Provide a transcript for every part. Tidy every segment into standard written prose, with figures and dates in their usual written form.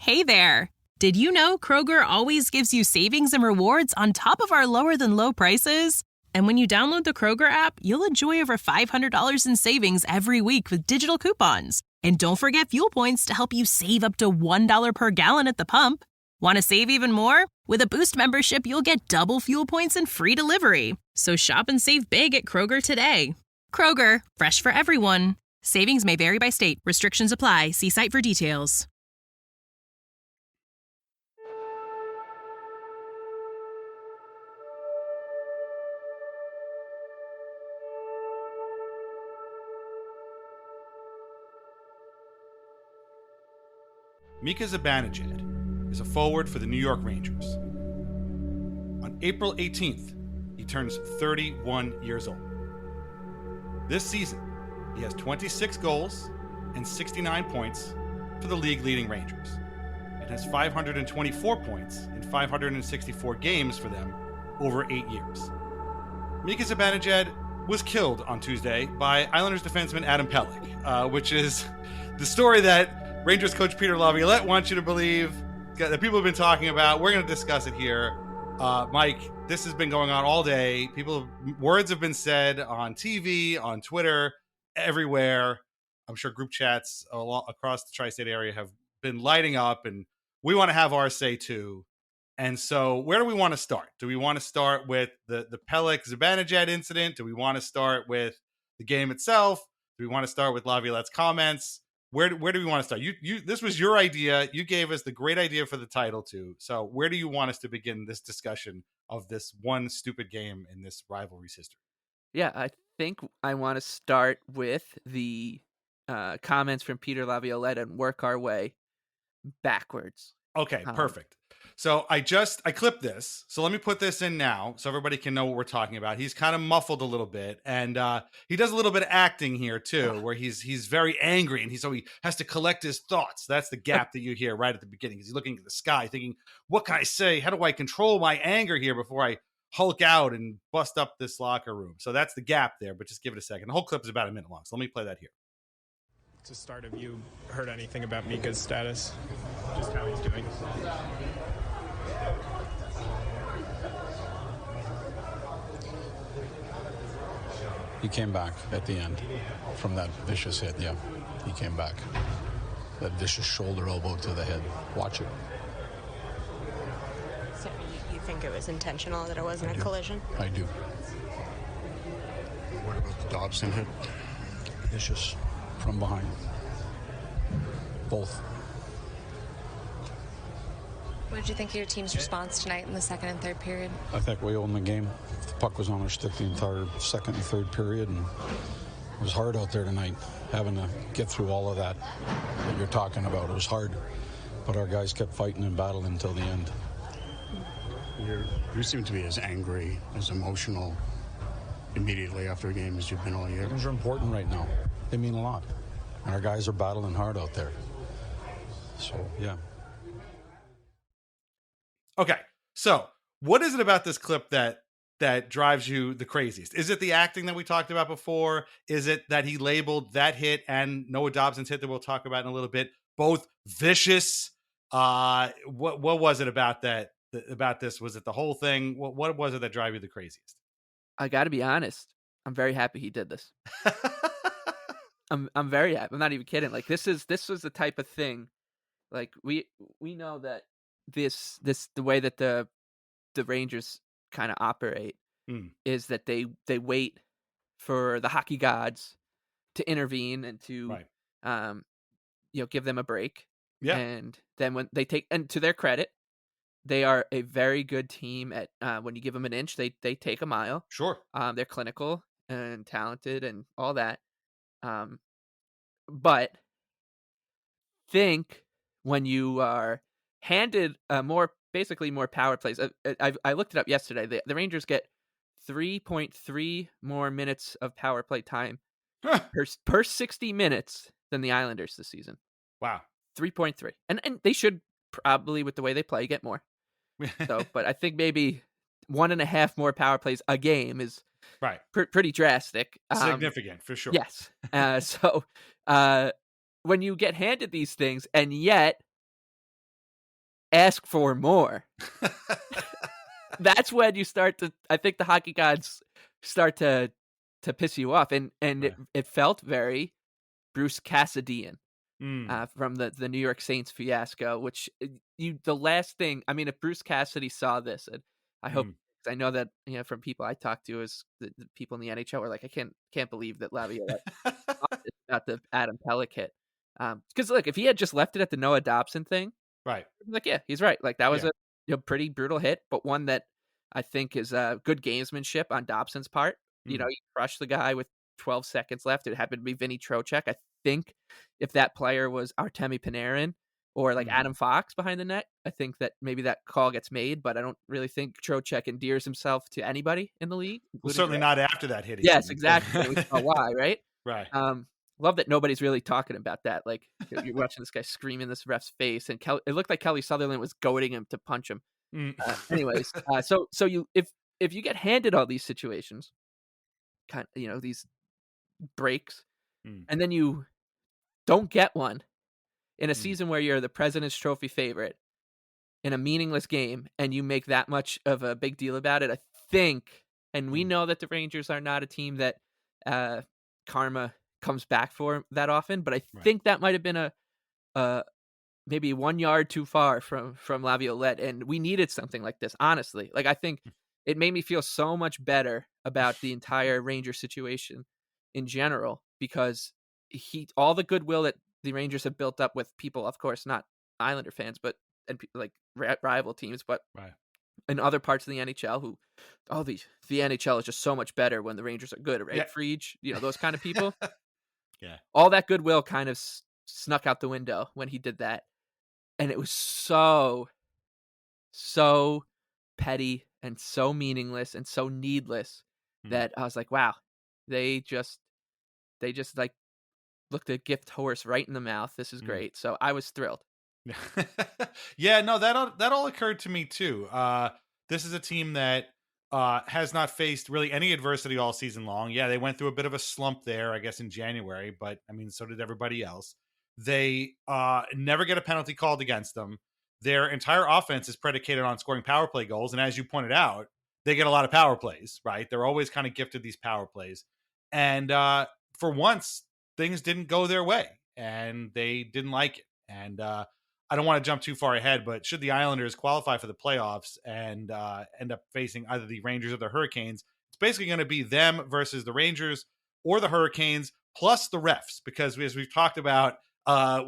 Hey there! Did you know Kroger always gives you savings and rewards on top of our lower-than-low prices? And when you download the Kroger app, you'll enjoy over $500 in savings every week with digital coupons. And don't forget fuel points to help you save up to $1 per gallon at the pump. Want to save even more? With a Boost membership, you'll get double fuel points and free delivery. So shop and save big at Kroger today. Kroger, fresh for everyone. Savings may vary by state. Restrictions apply. See site for details. Mika Zibanejad is a forward for the New York Rangers. On April 18th, he turns 31 years old. This season, he has 26 goals and 69 points for the league-leading Rangers and has 524 points in 564 games for them over 8 years. Mika Zibanejad was killed on Tuesday by Islanders defenseman Adam Pelech, which is the story that Rangers coach Peter Laviolette wants you to believe, that people have been talking about. We're going to discuss it here. Mike, this has been going on all day. Words have been said on TV, on Twitter, everywhere. I'm sure group chats across the tri-state area have been lighting up, and we want to have our say too. And so where do we want to start? Do we want to start with the Pelech Zibanejad incident? Do we want to start with the game itself? Do we want to start with Laviolette's comments? Where do we want to start? You this was your idea. You gave us the great idea for the title too. So where do you want us to begin this discussion of this one stupid game in this rivalry's history? Yeah, I think I want to start with the comments from Peter Laviolette and work our way backwards. Okay, perfect. So I clipped this. So let me put this in now so everybody can know what we're talking about. He's kind of muffled a little bit, and he does a little bit of acting here too, where he's very angry, and so he has to collect his thoughts. That's the gap that you hear right at the beginning. He's looking at the sky, thinking, "What can I say? How do I control my anger here before I Hulk out and bust up this locker room?" So that's the gap there. But just give it a second. The whole clip is about a minute long, so let me play that here. To start, have you heard anything about Mika's status? Just how he's doing? He came back at the end from that vicious hit. Yeah, he came back. That vicious shoulder elbow to the head. Watch it. So you think it was intentional, that it wasn't a collision? I do. What about the Dobson hit? Vicious. From behind. Both. What did you think of your team's response tonight in the second and third period? I think we owned the game. The puck was on our stick the entire second and third period, and it was hard out there tonight, having to get through all of that you're talking about. It was hard, but our guys kept fighting and battling until the end. You seem to be as angry, as emotional immediately after a game as you've been all year. Games are important right now. They mean a lot. And our guys are battling hard out there. So, yeah. Okay, so what is it about this clip that drives you the craziest? Is it the acting that we talked about before? Is it that he labeled that hit and Noah Dobson's hit that we'll talk about in a little bit both vicious? What was it about that? About this? Was it the whole thing? What was it that drive you the craziest? I got to be honest. I'm very happy he did this. I'm very happy. I'm not even kidding. Like this was the type of thing. Like we know that this the way that the Rangers kind of operate is that they wait for the hockey gods to intervene and to give them a break. Yeah. And then when they take, and to their credit, they are a very good team at when you give them an inch, they take a mile. Sure. They're clinical and talented and all that. But think when you are handed more power plays. I looked it up yesterday. The Rangers get 3.3 more minutes of power play time per 60 minutes than the Islanders this season. Wow. 3.3. And they should probably, with the way they play, get more. So, but I think maybe 1.5 more power plays a game is right. Pretty drastic. Significant, for sure. Yes. So when you get handed these things, and yet ask for more. That's when you start to, I think the hockey gods start to piss you off. And Right. it felt very Bruce Cassidy'an. Mm. From the New York Saints fiasco, which the last thing, I mean, if Bruce Cassidy saw this, and I hope, 'cause I know that, from people I talked to, is the people in the NHL were like, I can't believe that Laviolette thought this about the Adam Pelech hit. Because look, if he had just left it at the Noah Dobson thing, Right. like, yeah, he's right. Like, that was Yeah. a pretty brutal hit, but one that I think is good gamesmanship on Dobson's part. You Mm. He crushed the guy with 12 seconds left. It happened to be Vinny Trocheck. I think if that player was Artemi Panarin or like Adam Fox behind the net, I think that maybe that call gets made, but I don't really think Trocheck endears himself to anybody in the league. Well, Including certainly not after that hit. He Yes, didn't. exactly. And we saw why, right? Right. Love that nobody's really talking about that. Like, you're watching this guy scream in this ref's face, and it looked like Kelly Sutherland was goading him to punch him. Mm. Anyways, so you if you get handed all these situations, these breaks, and then you don't get one in a season where you're the President's Trophy favorite in a meaningless game, and you make that much of a big deal about it, I think, and we know that the Rangers are not a team that karma comes back for that often, but I think that might have been a maybe 1 yard too far from Laviolette, and we needed something like this, honestly. Like, I think it made me feel so much better about the entire Ranger situation in general, because all the goodwill that the Rangers have built up with people, of course, not Islander fans, but like rival teams, but Right. in other parts of the NHL who, the NHL is just so much better when the Rangers are good, right? Yeah. Frege, those kind of people. Yeah. All that goodwill kind of snuck out the window when he did that. And it was so petty and so meaningless and so needless that I was like, wow, they just like looked a gift horse right in the mouth. This is great. So I was thrilled. Yeah, no, that all occurred to me too. This is a team that has not faced really any adversity all season long. Yeah, they went through a bit of a slump there, I guess, in January, but I mean, so did everybody else. They never get a penalty called against them. Their entire offense is predicated on scoring power play goals, and as you pointed out, they get a lot of power plays. Right, they're always kind of gifted these power plays, and for once, things didn't go their way, and they didn't like it. And I don't want to jump too far ahead, but should the Islanders qualify for the playoffs and end up facing either the Rangers or the Hurricanes, it's basically going to be them versus the Rangers or the Hurricanes plus the refs, because as we've talked about,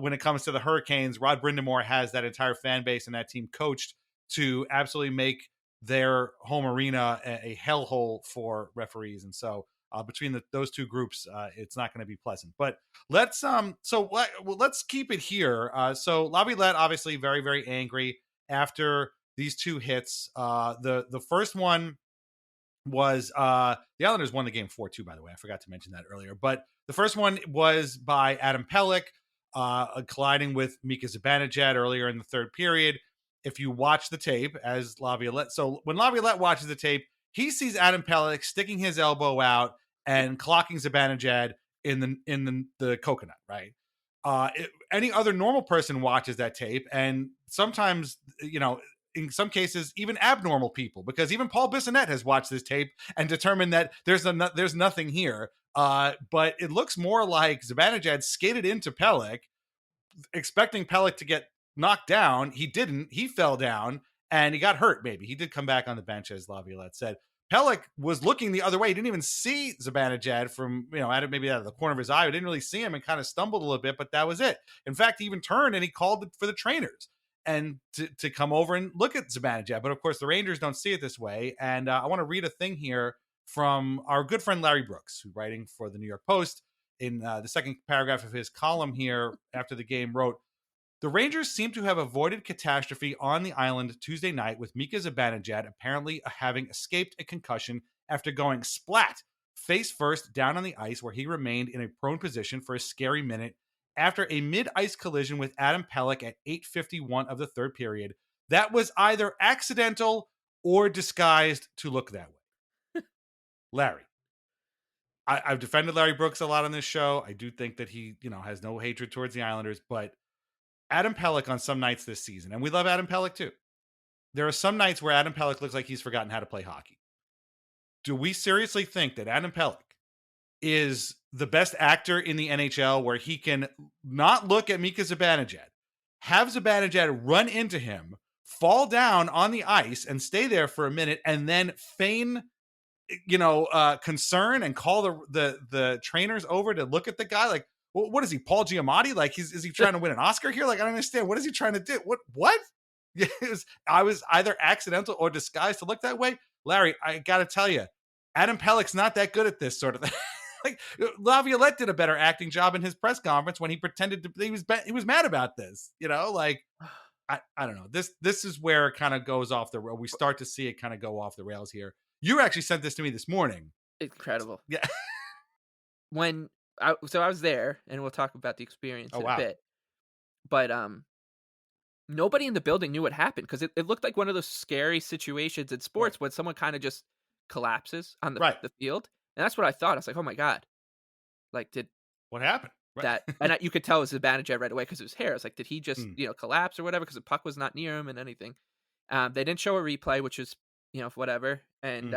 when it comes to the Hurricanes, Rod Brindamore has that entire fan base and that team coached to absolutely make their home arena a hellhole for referees. And so between those two groups, it's not going to be pleasant. But let's let's keep it here. So Laviolette obviously very, very angry after these two hits. The first one was the Islanders won the game 4-2, by the way. I forgot to mention that earlier. But the first one was by Adam Pelech colliding with Mika Zibanejad earlier in the third period. If you watch the tape as Laviolette, so when Laviolette watches the tape, he sees Adam Pelech sticking his elbow out and clocking Zibanejad in the coconut, right? Any other normal person watches that tape, and sometimes, in some cases, even abnormal people, because even Paul Bissonnette has watched this tape and determined that there's nothing here. But it looks more like Zibanejad skated into Pelech, expecting Pelech to get knocked down. He didn't. He fell down and he got hurt. Maybe he did come back on the bench, as Laviolette said. Pelech was looking the other way. He didn't even see Zibanejad from, maybe out of the corner of his eye. He didn't really see him and kind of stumbled a little bit, but that was it. In fact, he even turned and he called for the trainers and to come over and look at Zibanejad. But of course, the Rangers don't see it this way. And I want to read a thing here from our good friend Larry Brooks, who's writing for the New York Post. In the second paragraph of his column here after the game, wrote, "The Rangers seem to have avoided catastrophe on the island Tuesday night, with Mika Zibanejad apparently having escaped a concussion after going splat face first down on the ice, where he remained in a prone position for a scary minute after a mid-ice collision with Adam Pelech at 8:51 of the third period. That was either accidental or disguised to look that way." Larry. I've defended Larry Brooks a lot on this show. I do think that he, has no hatred towards the Islanders, but Adam Pelech on some nights this season, and we love Adam Pelech too. There are some nights where Adam Pelech looks like he's forgotten how to play hockey. Do we seriously think that Adam Pelech is the best actor in the NHL where he can not look at Mika Zibanejad, have Zibanejad run into him, fall down on the ice and stay there for a minute, and then feign, concern and call the trainers over to look at the guy? Like, what is he, Paul Giamatti? Like, is he trying to win an Oscar here? Like, I don't understand. What is he trying to do? What? I was either accidental or disguised to look that way. Larry, I got to tell you, Adam Pelech's not that good at this sort of thing. Like, Laviolette did a better acting job in his press conference when he pretended to, he was mad about this, like, I don't know. This is where it kind of goes off the rail. We start to see it kind of go off the rails here. You actually sent this to me this morning. Incredible. Yeah. So I was there, and we'll talk about the experience in a bit. But nobody in the building knew what happened, because it looked like one of those scary situations in sports when someone kind of just collapses on the field. And that's what I thought. I was like, oh my God. Like, what happened? That, and you could tell it was Zibanejad right away because of his hair. I was like, did he just, collapse or whatever? Because the puck was not near him and anything. They didn't show a replay, which is, whatever. And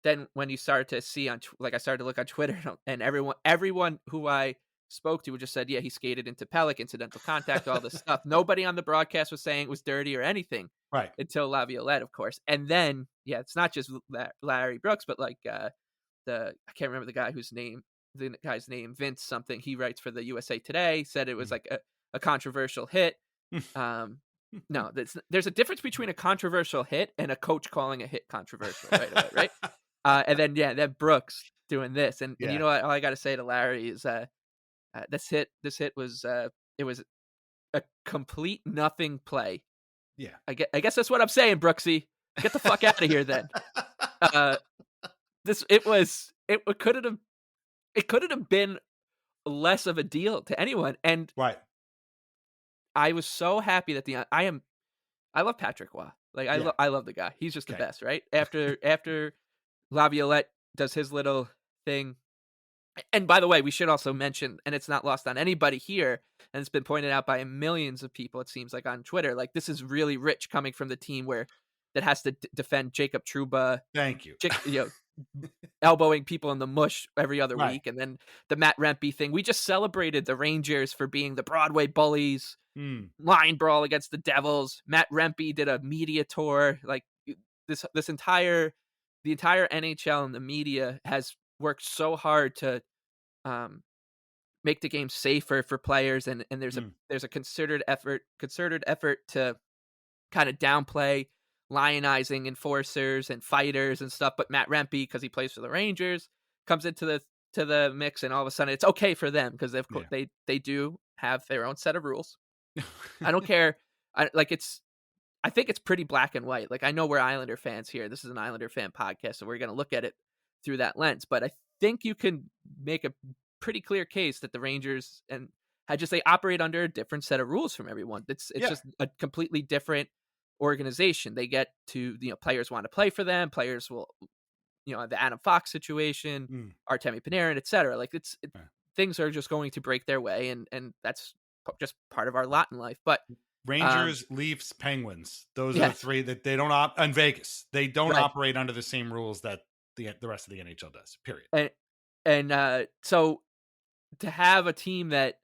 then when you started to see I started to look on Twitter, and everyone who I spoke to just said, yeah, he skated into Pelech, incidental contact, all this stuff. Nobody on the broadcast was saying it was dirty or anything. Right. Until Laviolette, of course. And then, it's not just Larry Brooks, but like I can't remember the guy's name, Vince something. He writes for the USA Today, said it was like a controversial hit. No, there's a difference between a controversial hit and a coach calling a hit controversial right away, right? And then Brooks doing this. And you know what? All I got to say to Larry is this hit was it was a complete nothing play. Yeah. I guess that's what I'm saying, Brooksy. Get the fuck out of here then. It couldn't have been less of a deal to anyone. And I was so happy that I love Patrick Waugh. Like, I love the guy. He's just the best, right? After Laviolette does his little thing. And by the way, we should also mention, and it's not lost on anybody here, and it's been pointed out by millions of people, it seems like, on Twitter, like, this is really rich coming from the team that has to defend Jacob Trouba. Thank you. Elbowing people in the mush every other week. And then the Matt Rempe thing. We just celebrated the Rangers for being the Broadway bullies. Line brawl against the Devils. Matt Rempe did a media tour. Like, the entire NHL and the media has worked so hard to make the game safer for players, and there's a concerted effort to kind of downplay lionizing enforcers and fighters and stuff. But Matt Rempe, because he plays for the Rangers, comes into the mix, and all of a sudden it's okay for them because they do have their own set of rules. I don't care. I think it's pretty black and white. Like, I know we're Islander fans here. This is an Islander fan podcast, so we're going to look at it through that lens. But I think you can make a pretty clear case that the Rangers they operate under a different set of rules from everyone. It's just a completely different organization. They get to, players want to play for them. Players will, the Adam Fox situation, Artemi Panarin, etc. Like, things are just going to break their way, and that's just part of our lot in life. But Rangers, Leafs, Penguins, those are the three that they don't and Vegas, they don't operate under the same rules that the rest of the NHL does, period. And so to have a team that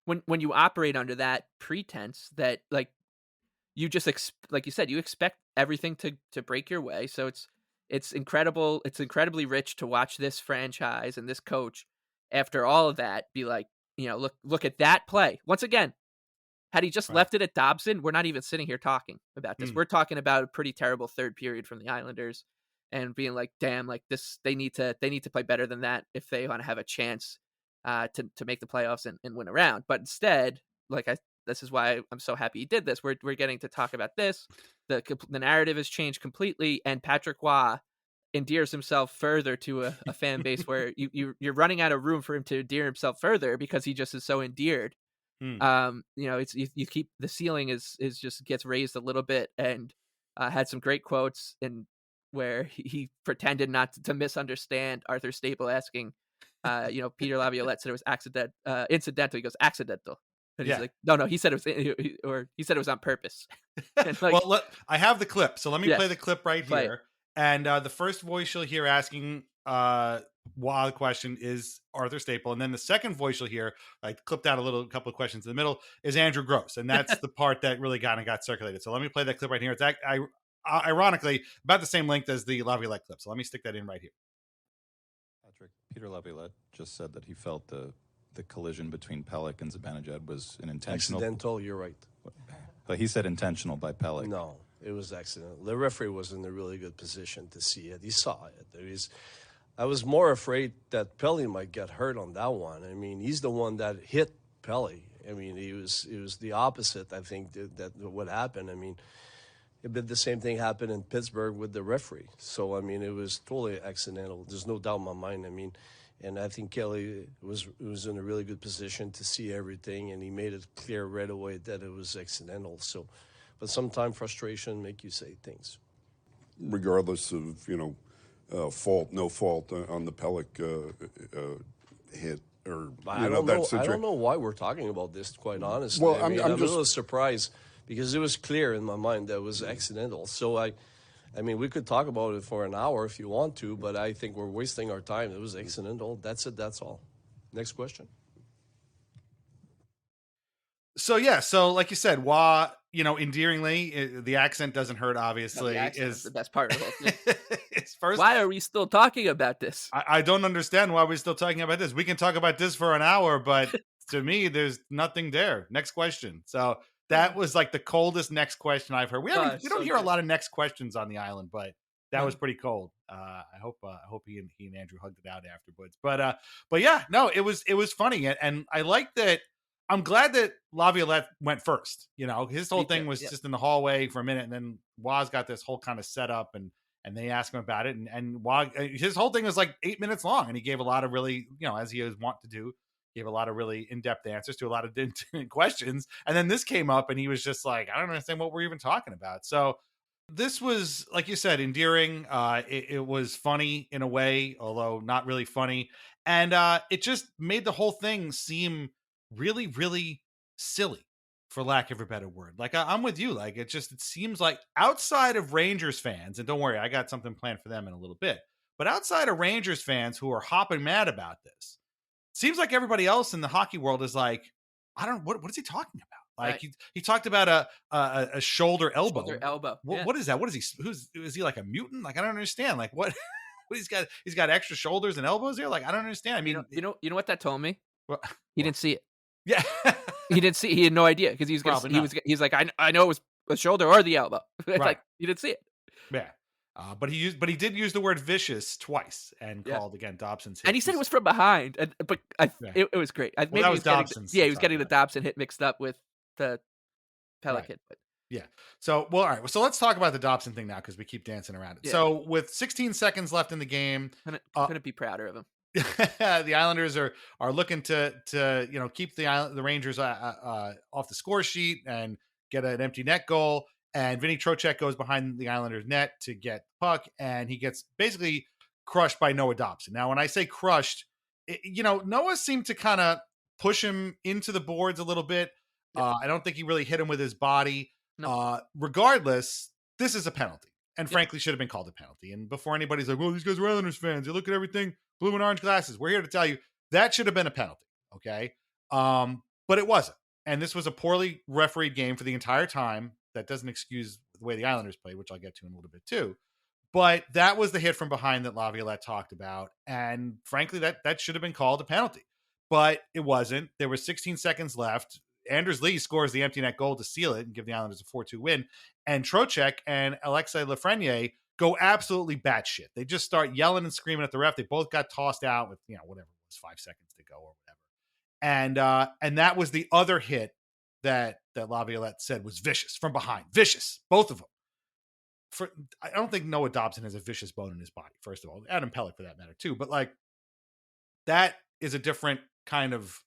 when you operate under that pretense that, like, you just like you said, you expect everything to break your way. So it's incredible. It's incredibly rich to watch this franchise and this coach, after all of that, be like, look at that play. Once again, had he just left it at Dobson, we're not even sitting here talking about this. We're talking about a pretty terrible third period from the Islanders, and being like, damn, like this, they need to play better than that if they want to have a chance to make the playoffs and win a round. But instead, this is why I'm so happy he did this. We're getting to talk about this. The narrative has changed completely, and Patrick Waugh endears himself further to a fan base where you're running out of room for him to endear himself further because he just is so endeared. It's you keep the ceiling is just gets raised a little bit, and had some great quotes and where he pretended not to misunderstand Arthur Staple asking, Peter Laviolette said it was incidental. He goes, accidental. And Yeah. he's like, no, he said it was, or he said it was on purpose. And like, Well, I have the clip, so let me play Yes. the clip right Play it. here. And the first voice you'll hear asking why the question is Arthur Staple, and then the second voice you'll hear, I clipped out a couple of questions in the middle, is Andrew Gross, and that's the part that really got circulated. So let me play that clip right here. It's ironically about the same length as the Laviolette clip. So let me stick that in right here. Patrick, Peter Laviolette just said that he felt the collision between Pelech and Zibanejad was an intentional. Accidental, you're right. But he said intentional by Pelech. No, it was accidental. The referee was in a really good position to see it. He saw it. I was more afraid that Pelech might get hurt on that one. I mean, he's the one that hit Pelech. I mean, it was the opposite, I think, that what happened. I mean, the same thing happened in Pittsburgh with the referee. So, I mean, it was totally accidental. There's no doubt in my mind. I mean, and I think Kelly was in a really good position to see everything, and he made it clear right away that it was accidental. So, but sometimes frustration make you say things. Regardless of, fault, no fault on the Pelech hit, or I don't know why we're talking about this, quite honestly. Well, I'm just a little surprised because it was clear in my mind that it was accidental. So I mean, we could talk about it for an hour if you want to, but I think we're wasting our time. It was accidental. That's it. That's all. Next question. So yeah, so like you said, Wah, endearingly, the accent doesn't hurt. Obviously, is the best part of the whole thing. First, why are we still talking about this? I don't understand why we're still talking about this. We can talk about this for an hour, but to me, there's nothing there. Next question. So that was like the coldest next question I've heard. We don't hear a lot of next questions on the island, but that was pretty cold. I hope he and Andrew hugged it out afterwards. But yeah, no, it was funny, and I like that. I'm glad that Laviolette went first. His whole thing was just in the hallway for a minute, and then Waz got this whole kind of setup, and they asked him about it, and Waz, his whole thing was like 8 minutes long, and he gave a lot of really, as he was wont to do, gave a lot of really in-depth answers to a lot of questions. And then this came up, and he was just like, I don't understand what we're even talking about. So this was, like you said, endearing. It was funny in a way, although not really funny, and it just made the whole thing seem really, really silly, for lack of a better word. Like, I'm with you. Like, it seems like outside of Rangers fans, and don't worry, I got something planned for them in a little bit, but outside of Rangers fans who are hopping mad about this, it seems like everybody else in the hockey world is like, I don't, what is he talking about? Like, right. he talked about a shoulder elbow. Shoulder elbow. What is that? What is he? Is he like a mutant? Like, I don't understand. Like, what he's got extra shoulders and elbows here? Like, I don't understand. I mean, you know what that told me? He didn't see it. Yeah. He had no idea, because he's like, I know it was the shoulder or the elbow. It's right. Like, he didn't see it. Yeah. But he did use the word vicious twice, and called again Dobson's hit. And he said it was from behind, but it was great. Maybe that was Dobson's. He was getting the Dobson hit mixed up with the Pelech hit. But yeah. So, well, all right. So let's talk about the Dobson thing now, because we keep dancing around it. Yeah. So with 16 seconds left in the game, couldn't be prouder of him. The Islanders are looking to keep the Rangers off the score sheet and get an empty net goal. And Vinny Trocheck goes behind the Islanders' net to get the puck, and he gets basically crushed by Noah Dobson. Now, when I say crushed, Noah seemed to kind of push him into the boards a little bit. Yeah. I don't think he really hit him with his body. No. Regardless, this is a penalty, and frankly should have been called a penalty. And before anybody's like, well, these guys are Islanders fans, they look at everything blue and orange glasses, we're here to tell you that should have been a penalty, okay? But it wasn't. And this was a poorly refereed game for the entire time. That doesn't excuse the way the Islanders played, which I'll get to in a little bit too. But that was the hit from behind that Laviolette talked about. And frankly, that should have been called a penalty. But it wasn't. There were 16 seconds left. Anders Lee scores the empty net goal to seal it and give the Islanders a 4-2 win. And Trocheck and Alexei Lafreniere go absolutely batshit. They just start yelling and screaming at the ref. They both got tossed out with, whatever it was, 5 seconds to go or whatever. And that was the other hit that Laviolette said was vicious from behind. Vicious, both of them. I don't think Noah Dobson has a vicious bone in his body, first of all. Adam Pelech, for that matter, too. But, like, that is a different kind of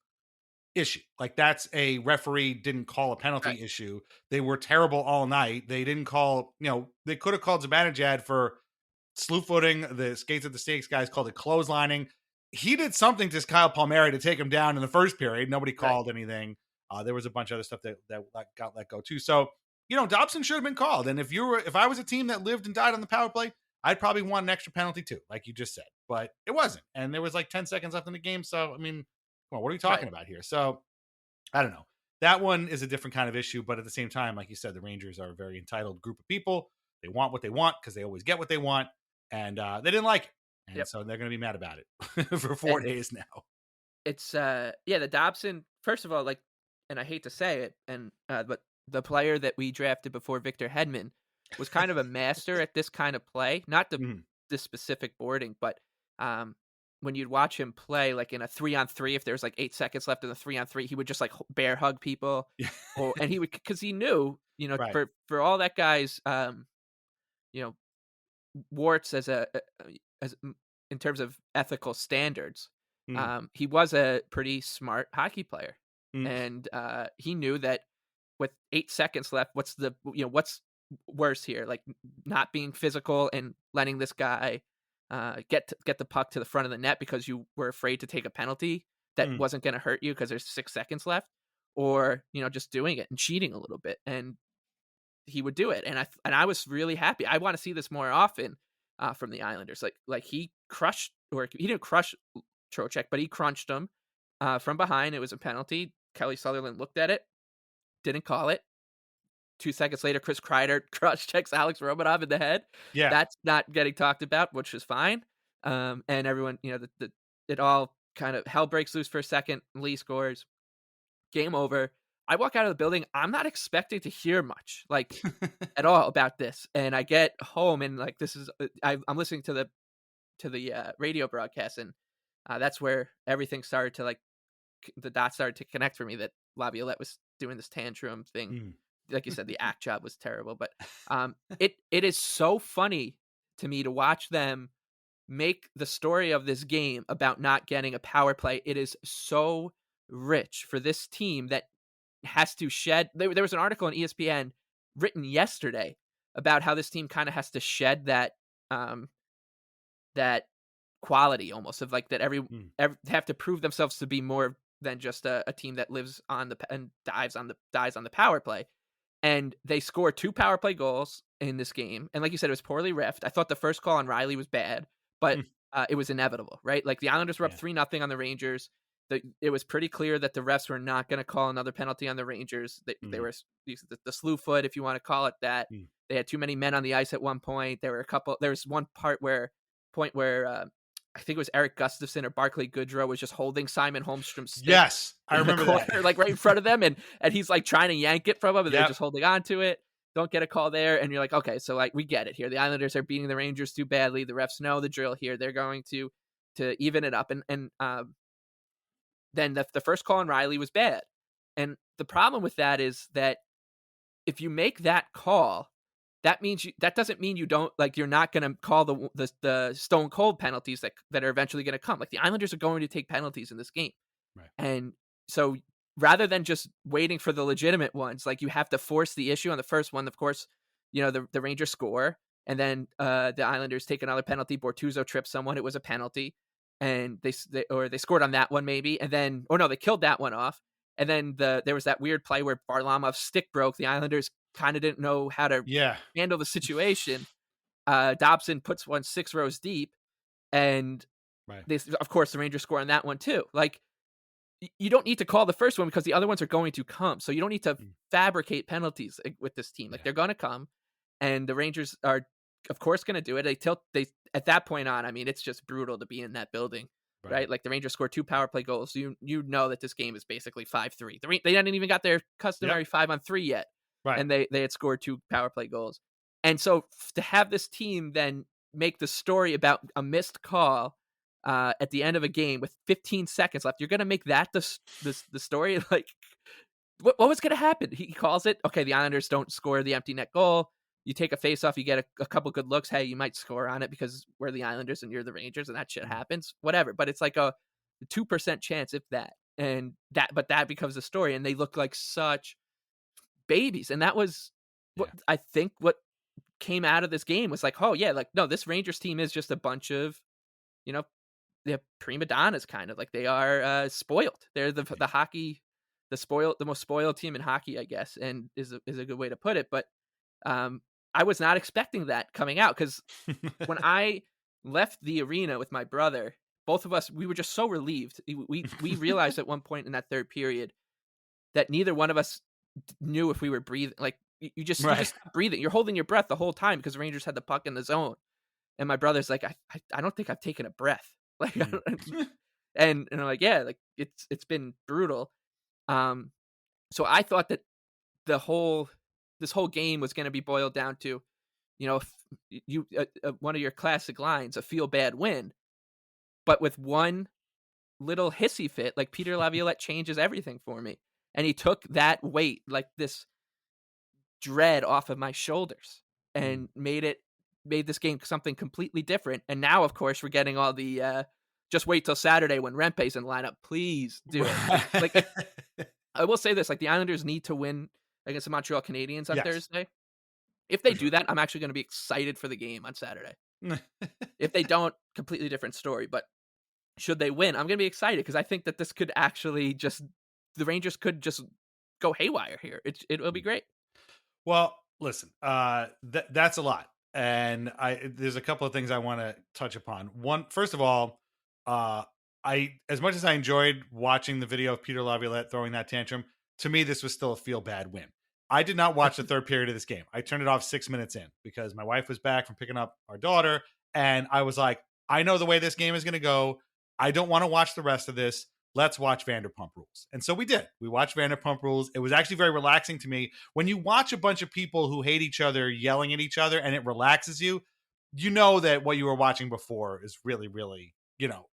issue. Like, that's a referee didn't call a penalty issue. They were terrible all night. They didn't call, they could have called Zibanejad for slew footing. The Skates at the Stakes guys called it clotheslining. He did something to Kyle Palmieri to take him down in the first period. Nobody called anything. There was a bunch of other stuff that got let go too. So, Dobson should have been called. And if I was a team that lived and died on the power play, I'd probably want an extra penalty too, like you just said. But it wasn't. And there was like 10 seconds left in the game. So, I mean, come on, what are we talking about here? So, I don't know. That one is a different kind of issue. But at the same time, like you said, the Rangers are a very entitled group of people. They want what they want because they always get what they want. And they didn't like it. And so they're going to be mad about it for 4 days now. It's, the Dobson, first of all, like, and I hate to say it, but the player that we drafted before Victor Hedman was kind of a master at this kind of play, not the specific boarding, but when you'd watch him play, like in a 3-on-3, if there was like 8 seconds left in the 3-on-3, he would just like bear hug people, and he would, because he knew, right. for all that guy's, warts as in terms of ethical standards, he was a pretty smart hockey player, and he knew that with 8 seconds left, what's worse here, like not being physical and letting this guy get the puck to the front of the net because you were afraid to take a penalty that wasn't going to hurt you because there's 6 seconds left, or just doing it and cheating a little bit, and he would do it, and I was really happy. I want to see this more often from the Islanders. Like he crushed, or he didn't crush Trocheck, but he crunched him from behind. It was a penalty. Kelly Sutherland looked at it, didn't call it. 2 seconds later, Chris Kreider checks Alex Romanov in the head. Yeah, that's not getting talked about, which is fine. And everyone, it all kind of hell breaks loose for a second. Lee scores. Game over. I walk out of the building. I'm not expecting to hear much, like at all, about this. And I get home, and like this is, I'm listening to the radio broadcast, and that's where everything started to, like, the dots started to connect for me that Laviolette was doing this tantrum thing. Like you said, the act job was terrible, but it is so funny to me to watch them make the story of this game about not getting a power play. It is so rich for this team that has to shed. There was an article on ESPN written yesterday about how this team kind of has to shed that that quality, almost, of like that every have to prove themselves to be more than just a team that lives on and dies on the power play. And they scored 2 power play goals in this game. And like you said, it was poorly reffed. I thought the first call on Riley was bad, but it was inevitable, right? Like the Islanders were up 3-0 on the Rangers. It was pretty clear that the refs were not going to call another penalty on the Rangers. They were the slew foot, if you want to call it that. They had too many men on the ice at one point. There was one point where I think it was Eric Gustafson or Barclay Goodrow was just holding Simon Holmstrom's stick. Yes, I remember that. Like right in front of them, and he's like trying to yank it from him, and they're just holding on to it. Don't get a call there, and you're like, okay, so like we get it here. The Islanders are beating the Rangers too badly. The refs know the drill here. They're going to even it up, and then the first call on Riley was bad. And the problem with that is that if you make that call, that doesn't mean you don't, like, you're not going to call the stone cold penalties that are eventually going to come. Like the Islanders are going to take penalties in this game. Right. And so rather than just waiting for the legitimate ones, like you have to force the issue on the first one. Of course, the Rangers score, and then the Islanders take another penalty. Bortuzzo trips someone. It was a penalty. And they scored on that one maybe. And then, they killed that one off. And then there was that weird play where Varlamov's stick broke. The Islanders kind of didn't know how to handle the situation. Dobson puts one 6 rows deep, and of course the Rangers score on that one too. Like, you don't need to call the first one because the other ones are going to come. So you don't need to fabricate penalties with this team. Like they're going to come, and the Rangers are, of course, going to do it. They at that point on, I mean, it's just brutal to be in that building. Right? Like the Rangers scored 2 power play goals. You know that this game is basically 5-3. They hadn't even got their customary 5-on-3 yet. Right. And they had scored 2 power play goals. And so to have this team then make the story about a missed call at the end of a game with 15 seconds left, you're going to make that the story? Like, what was going to happen? He calls it, okay, the Islanders don't score the empty net goal. You take a face-off, you get a couple good looks. Hey, you might score on it because we're the Islanders and you're the Rangers, and that shit happens. Whatever. But it's like a 2% chance, if that. But that becomes the story, and they look like such babies. And that was what I think what came out of this game was like, oh yeah, like, no, this Rangers team is just a bunch of, they're prima donnas, kind of like they are spoiled. They're the the most spoiled team in hockey, I guess, and is a good way to put it. But I was not expecting that coming out, because when I left the arena with my brother, both of us, we were just so relieved. We realized at one point in that third period that neither one of us knew if we were breathing. Like you just stop breathing. You're holding your breath the whole time because the Rangers had the puck in the zone. And my brother's like, I don't think I've taken a breath. Like, and I'm like, yeah, like it's been brutal. So I thought that this whole game was going to be boiled down to, one of your classic lines, a feel bad win, but with one little hissy fit, like Peter Laviolette changes everything for me. And he took that weight, like this dread, off of my shoulders and made this game something completely different. And now, of course, we're getting all the just wait till Saturday when Rempe's in lineup. Please do it. Like I will say this, like the Islanders need to win against the Montreal Canadiens on Thursday. If they do that, I'm actually going to be excited for the game on Saturday. If they don't, completely different story. But should they win, I'm going to be excited because I think that this could actually the Rangers could just go haywire here. It'll be great. Well, listen, that's a lot. And there's a couple of things I want to touch upon. One, first of all, as much as I enjoyed watching the video of Peter Laviolette throwing that tantrum, to me, this was still a feel bad win. I did not watch the third period of this game. I turned it off 6 minutes in because my wife was back from picking up our daughter. And I was like, I know the way this game is going to go. I don't want to watch the rest of this. Let's watch Vanderpump Rules. And so we did. We watched Vanderpump Rules. It was actually very relaxing to me. When you watch a bunch of people who hate each other yelling at each other and it relaxes you, you know that what you were watching before is really, really,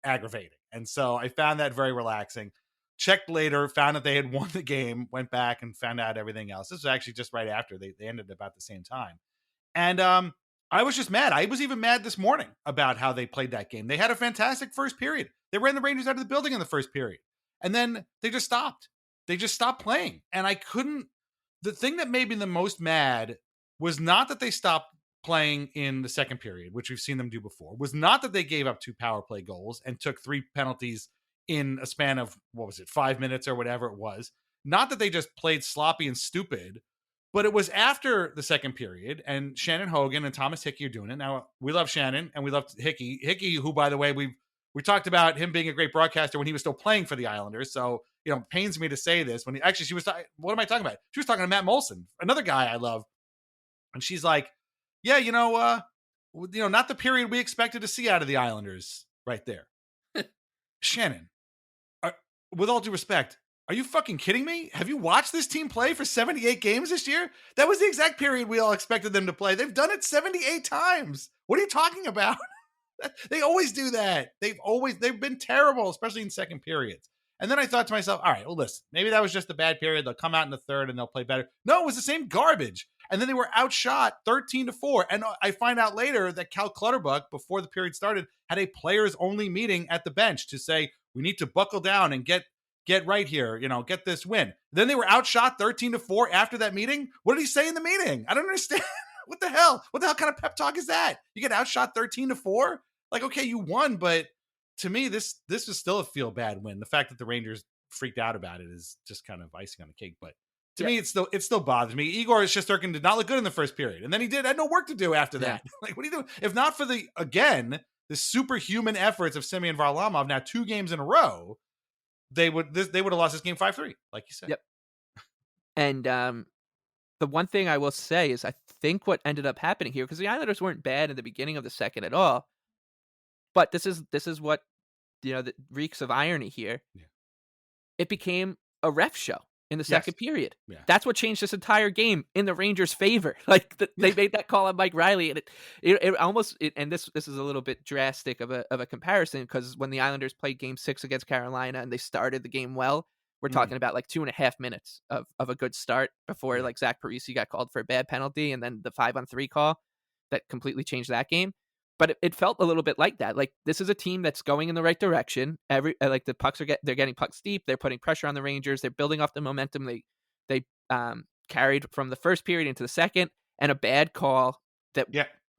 aggravating. And so I found that very relaxing. Checked later, found that they had won the game, went back and found out everything else. This was actually just right after they ended about the same time. And I was just mad. I was even mad this morning about how they played that game. They had a fantastic first period. They ran the Rangers out of the building in the first period. And then they just stopped. They just stopped playing. And the thing that made me the most mad was not that they stopped playing in the second period, which we've seen them do before, was not that they gave up 2 power play goals and took 3 penalties in a span of, 5 minutes or whatever it was. Not that they just played sloppy and stupid, but it was after the second period, and Shannon Hogan and Thomas Hickey are doing it. Now, we love Shannon, and we love Hickey. Hickey, who, by the way, we talked about him being a great broadcaster when he was still playing for the Islanders. So, it pains me to say this. What am I talking about? She was talking to Matt Molson, another guy I love. And she's like, yeah, not the period we expected to see out of the Islanders right there. Shannon, with all due respect, are you fucking kidding me? Have you watched this team play for 78 games this year? That was the exact period we all expected them to play. They've done it 78 times. What are you talking about? They always do that. They've been terrible, especially in second periods. And then I thought to myself, all right, well, listen, maybe that was just a bad period. They'll come out in the third and they'll play better. No, it was the same garbage. And then they were outshot 13-4. And I find out later that Cal Clutterbuck, before the period started, had a players-only meeting at the bench to say, we need to buckle down and get right here, get this win. Then they were outshot 13-4 after that meeting. What did he say in the meeting? I don't understand. What the hell? What the hell kind of pep talk is that? You get outshot 13-4? Like, okay, you won, but to me, this was still a feel bad win. The fact that the Rangers freaked out about it is just kind of icing on the cake. But to me, it still bothers me. Igor Shesterkin did not look good in the first period, and then he had no work to do after that. Like, what are you doing? If not for the superhuman efforts of Semyon Varlamov, now 2 games in a row, they would have lost this game 5-3, like you said. Yep. And the one thing I will say is I think what ended up happening here, because the Islanders weren't bad in the beginning of the second at all, but this is what that reeks of irony here. Yeah. It became a ref show in the second period. Yeah. That's what changed this entire game in the Rangers' favor. Like they made that call on Mike Riley, and it almost and this is a little bit drastic of a comparison, because when the Islanders played Game 6 against Carolina and they started the game well, we're talking about like 2.5 minutes of a good start before like Zach Parise got called for a bad penalty, and then the 5-on-3 call that completely changed that game. But it felt a little bit like that. Like, this is a team that's going in the right direction. The pucks they're getting pucks deep. They're putting pressure on the Rangers. They're building off the momentum they carried from the first period into the second, and a bad call that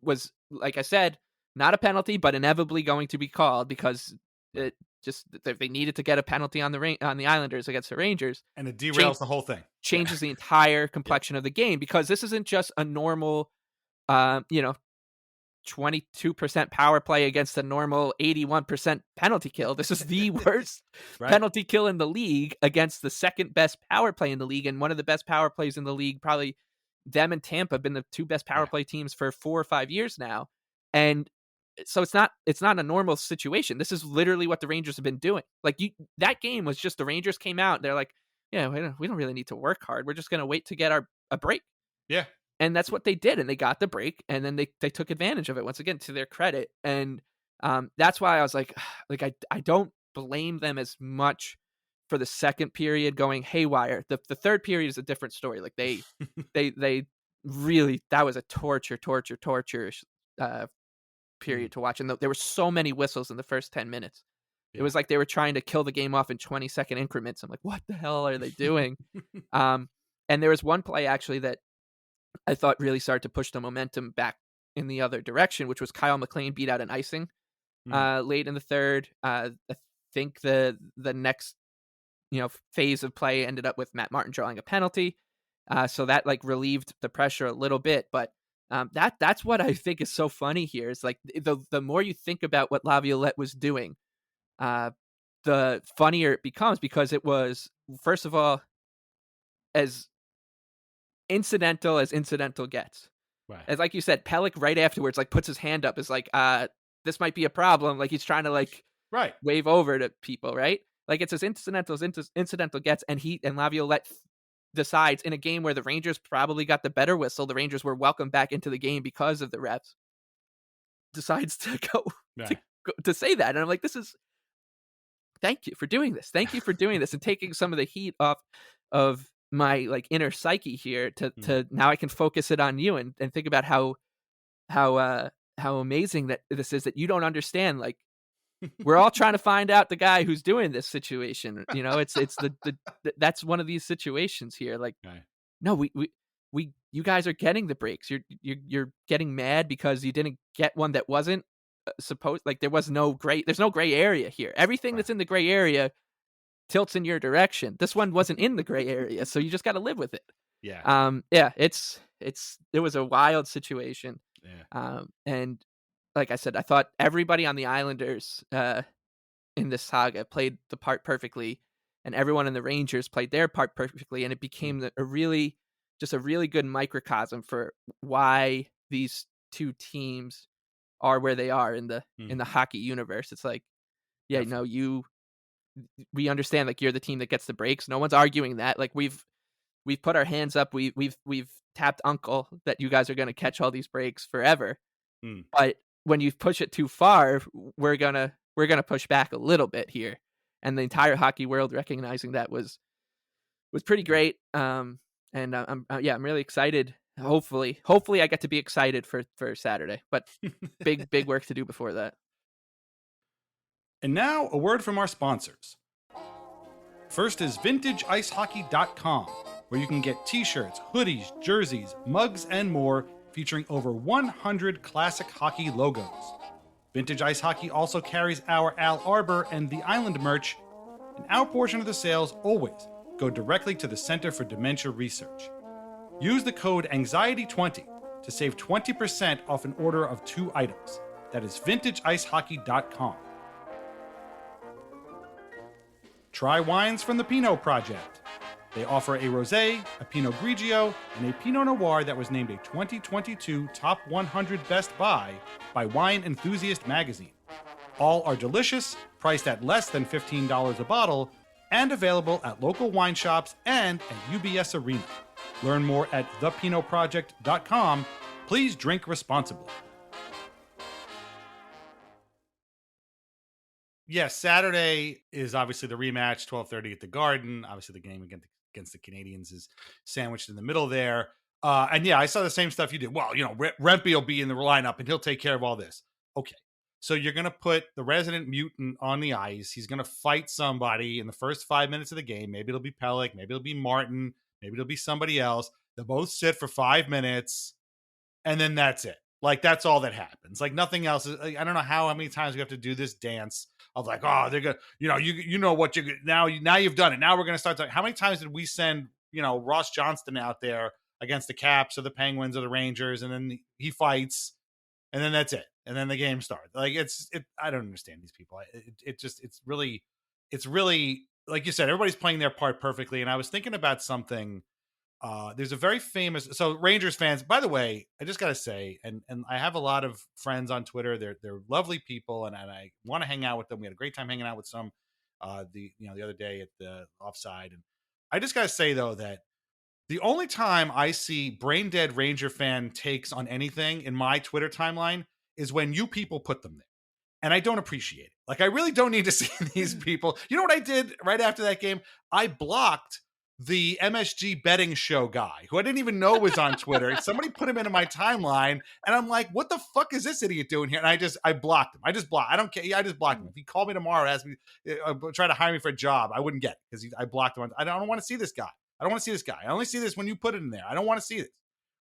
was, like I said, not a penalty, but inevitably going to be called because it just they needed to get a penalty on the Islanders against the Rangers, and it derails the whole thing. Changes the entire complexion of the game, because this isn't just a normal, 22% power play against a normal 81% penalty kill. This is the worst penalty kill in the league against the second best power play in the league, and one of the best power plays in the league. Probably them and Tampa have been the two best power play teams for 4 or 5 years now. And so it's not a normal situation. This is literally what the Rangers have been doing. Like, that game was just the Rangers came out. They're like, yeah, we don't really need to work hard. We're just going to wait to get a break. Yeah. And that's what they did. And they got the break, and then they took advantage of it, once again, to their credit. And that's why I was like I don't blame them as much for the second period going haywire. The third period is a different story. Like they really, that was a torture period to watch. And there were so many whistles in the first 10 minutes. It was like they were trying to kill the game off in 20-second increments. I'm like, what the hell are they doing? And there was one play actually that I thought really started to push the momentum back in the other direction, which was Kyle McLean beat out an icing late in the third. I think the next phase of play ended up with Matt Martin drawing a penalty, so that like relieved the pressure a little bit. But that's what I think is so funny here. Is like the more you think about what Laviolette was doing, the funnier it becomes, because it was, first of all, as incidental as incidental gets. Right. As like you said, Pelech right afterwards like puts his hand up, is like, this might be a problem. Like he's trying to like wave over to people, right? Like it's as incidental gets, and Laviolette decides in a game where the Rangers probably got the better whistle, the Rangers were welcomed back into the game because of the refs, decides to go to say that. And I'm like, thank you for doing this. Thank you for doing this and taking some of the heat off of my like inner psyche here to now I can focus it on you and think about how amazing that this is, that you don't understand. Like we're all trying to find out the guy who's doing this situation. It's that's one of these situations here. Like, no, we you guys are getting the breaks. You're getting mad because you didn't get one that wasn't supposed. Like there's no gray area here. Everything that's in the gray area tilts in your direction. This one wasn't in the gray area, so you just got to live with it. It was a wild situation. And like I said, I thought everybody on the Islanders in this saga played the part perfectly, and everyone in the Rangers played their part perfectly, and it became a really good microcosm for why these two teams are where they are in the hockey universe. It's like, we understand, like, you're the team that gets the breaks. No one's arguing that. Like we've put our hands up. We've tapped uncle that you guys are going to catch all these breaks forever. But when you push it too far, we're gonna push back a little bit here. And the entire hockey world recognizing that was pretty great. And I'm really excited. Hopefully I get to be excited for Saturday. But big work to do before that. And now, a word from our sponsors. First is VintageIceHockey.com, where you can get t-shirts, hoodies, jerseys, mugs, and more, featuring over 100 classic hockey logos. Vintage Ice Hockey also carries our Al Arbor and the Island merch, and our portion of the sales always go directly to the Center for Dementia Research. Use the code ANXIETY20 to save 20% off an order of 2 items. That is VintageIceHockey.com. Try wines from the Pinot Project. They offer a Rosé, a Pinot Grigio, and a Pinot Noir that was named a 2022 Top 100 Best Buy by Wine Enthusiast magazine. All are delicious, priced at less than $15 a bottle, and available at local wine shops and at UBS Arena. Learn more at thepinotproject.com. Please drink responsibly. Yes, Saturday is obviously the rematch, 12:30 at the Garden. Obviously, the game against the Canadiens is sandwiched in the middle there. And yeah, I saw the same stuff you did. Well, Rempe will be in the lineup and he'll take care of all this. Okay, so you're going to put the resident mutant on the ice. He's going to fight somebody in the first 5 minutes of the game. Maybe it'll be Pelech. Maybe it'll be Martin. Maybe it'll be somebody else. They'll both sit for 5 minutes, and then that's it. Like, that's all that happens. Like, nothing else. I don't know how many times we have to do this dance of like, oh, they're gonna, you know what you now you've done it. Now we're gonna start talking. How many times did we send Ross Johnston out there against the Caps or the Penguins or the Rangers, and then he fights, and then that's it, and then the game starts. Like, I don't understand these people. It's really like you said, everybody's playing their part perfectly. And I was thinking about something. There's a very famous, so Rangers fans, by the way, I just got to say, and I have a lot of friends on Twitter. They're lovely people, and I want to hang out with them. We had a great time hanging out with some, the other day at the offside. And I just got to say though, that the only time I see brain dead Ranger fan takes on anything in my Twitter timeline is when you people put them there. And I don't appreciate it. Like, I really don't need to see these people. You know what I did right after that game? I blocked the MSG betting show guy who I didn't even know was on Twitter. Somebody put him into my timeline, and I'm like, what the fuck is this idiot doing here? And I blocked him. I don't care. I just blocked him. If he called me tomorrow, asked me, try to hire me for a job, I wouldn't get it because I blocked him. I don't want to see this guy. I don't want to see this guy. I only see this when you put it in there. I don't want to see this.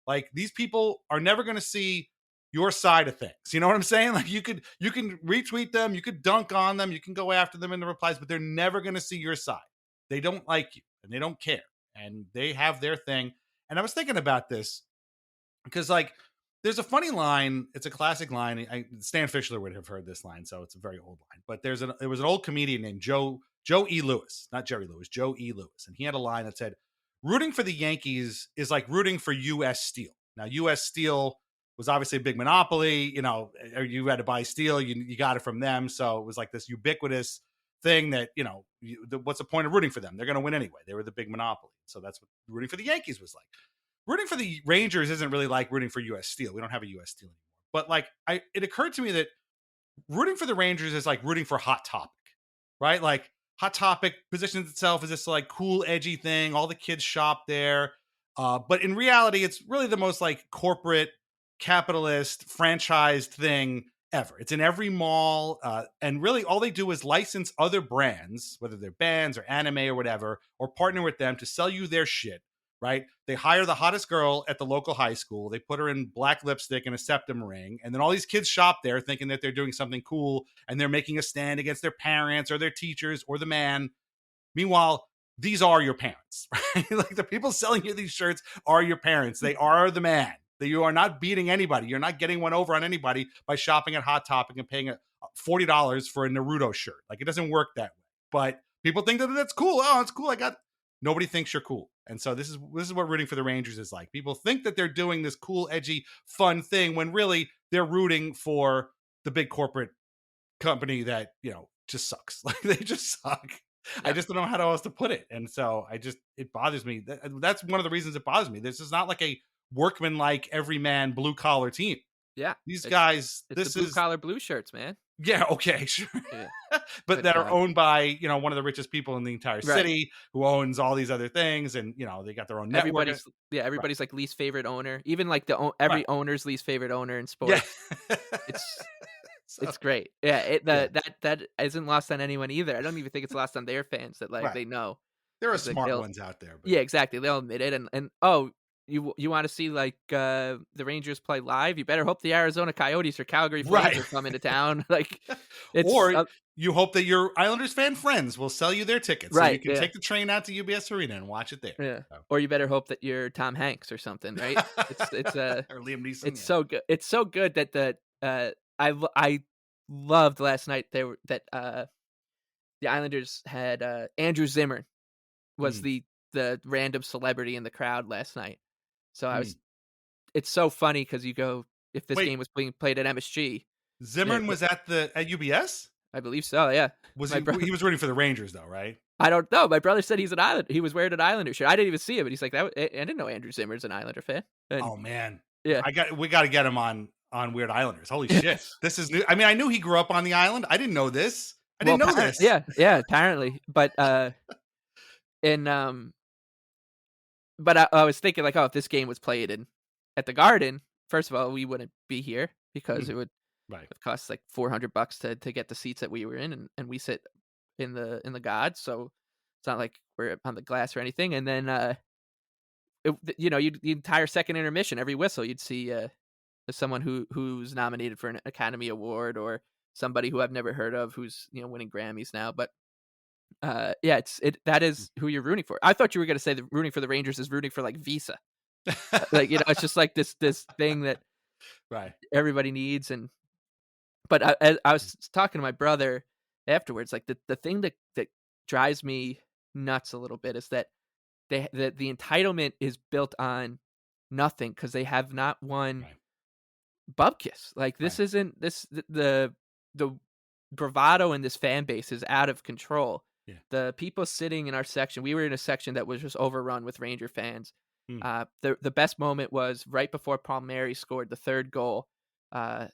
Like, these people are never going to see your side of things. You know what I'm saying? Like, you can retweet them, you could dunk on them, you can go after them in the replies, but they're never going to see your side. They don't like you and they don't care, and they have their thing. And I was thinking about this because, like, there's a funny line. It's a classic line. Stan Fischler would have heard this line, so it's a very old line. But there was an old comedian named Joe E. Lewis, not Jerry Lewis, Joe E. Lewis, and he had a line that said, "Rooting for the Yankees is like rooting for U.S. Steel." Now, U.S. Steel was obviously a big monopoly. You had to buy steel, you got it from them, so it was like this ubiquitous thing that what's the point of rooting for them? They're going to win anyway. They were the big monopoly, so that's what rooting for the Yankees was like. Rooting for the Rangers isn't really like rooting for U.S. Steel. We don't have a U.S. Steel anymore. But like, it occurred to me that rooting for the Rangers is like rooting for Hot Topic, right? Like, Hot Topic positions itself as this like cool, edgy thing. All the kids shop there, but in reality, it's really the most like corporate, capitalist, franchised thing ever. It's in every mall, and really all they do is license other brands, whether they're bands or anime or whatever, or partner with them to sell you their shit. Right? They hire the hottest girl at the local high school. They put her in black lipstick and a septum ring. And then all these kids shop there thinking that they're doing something cool and they're making a stand against their parents or their teachers or the man. Meanwhile, these are your parents, right? Like, the people selling you these shirts are your parents. They are the man. You are not beating anybody. You're not getting one over on anybody by shopping at Hot Topic and paying $40 for a Naruto shirt. Like, it doesn't work that way. But people think that that's cool. Oh, it's cool. Nobody thinks you're cool. And so this is what rooting for the Rangers is like. People think that they're doing this cool, edgy, fun thing when really they're rooting for the big corporate company that, just sucks. Like, they just suck. Yeah. I just don't know how else to put it. And so it bothers me. That's one of the reasons it bothers me. This is not like a workman-like, everyman, blue-collar team. Yeah. These guys, this is blue-collar blue shirts, man. Yeah, okay, sure. Yeah. But that are owned by, one of the richest people in the entire city, who owns all these other things, and they got their own network. Everybody's like least favorite owner. Even like every owner's least favorite owner in sports. Yeah. It's great. Yeah, that isn't lost on anyone either. I don't even think it's lost on their fans that they know. There are smart ones out there. But... Yeah, exactly. They'll admit it. And you want to see like the Rangers play live? You better hope the Arizona Coyotes or Calgary Flames are coming to town. Like, you hope that your Islanders fan friends will sell you their tickets, so you can take the train out to UBS Arena and watch it there. Yeah. So. Or you better hope that you're Tom Hanks or something, right? It's or Liam Neeson. It's so good. It's so good that I loved last night that the Islanders had Andrew Zimmern was the random celebrity in the crowd last night. So it's so funny because you go, if this game was being played at MSG. Zimmern was at UBS? I believe so, yeah. He was rooting for the Rangers though, right? I don't know. My brother said he's an Islander. He was wearing an Islander shirt. I didn't even see him, but he's like, I didn't know Andrew Zimmer's an Islander fan. And, oh man. Yeah. We got to get him on Weird Islanders. Holy shit. This is new. I mean, I knew he grew up on the island. I didn't know this. I didn't know this. Yeah, apparently. But but I was thinking like, if this game was played at the Garden, first of all, we wouldn't be here because it would cost like $400 to get the seats that we were in, and we sit in the God, so it's not like we're on the glass or anything. And then the entire second intermission, every whistle, you'd see someone who's nominated for an Academy Award, or somebody who I've never heard of who's winning Grammys now. But yeah, that is who you're rooting for. I thought you were going to say that rooting for the Rangers is rooting for like Visa, like it's just like this thing that right everybody needs. But I was talking to my brother afterwards, like the thing that drives me nuts a little bit is that the entitlement is built on nothing, because they have not won Bubkiss. Like this isn't this the bravado in this fan base is out of control. Yeah. The people sitting in our section, we were in a section that was just overrun with Ranger fans. The best moment was right before Palmieri scored the third goal.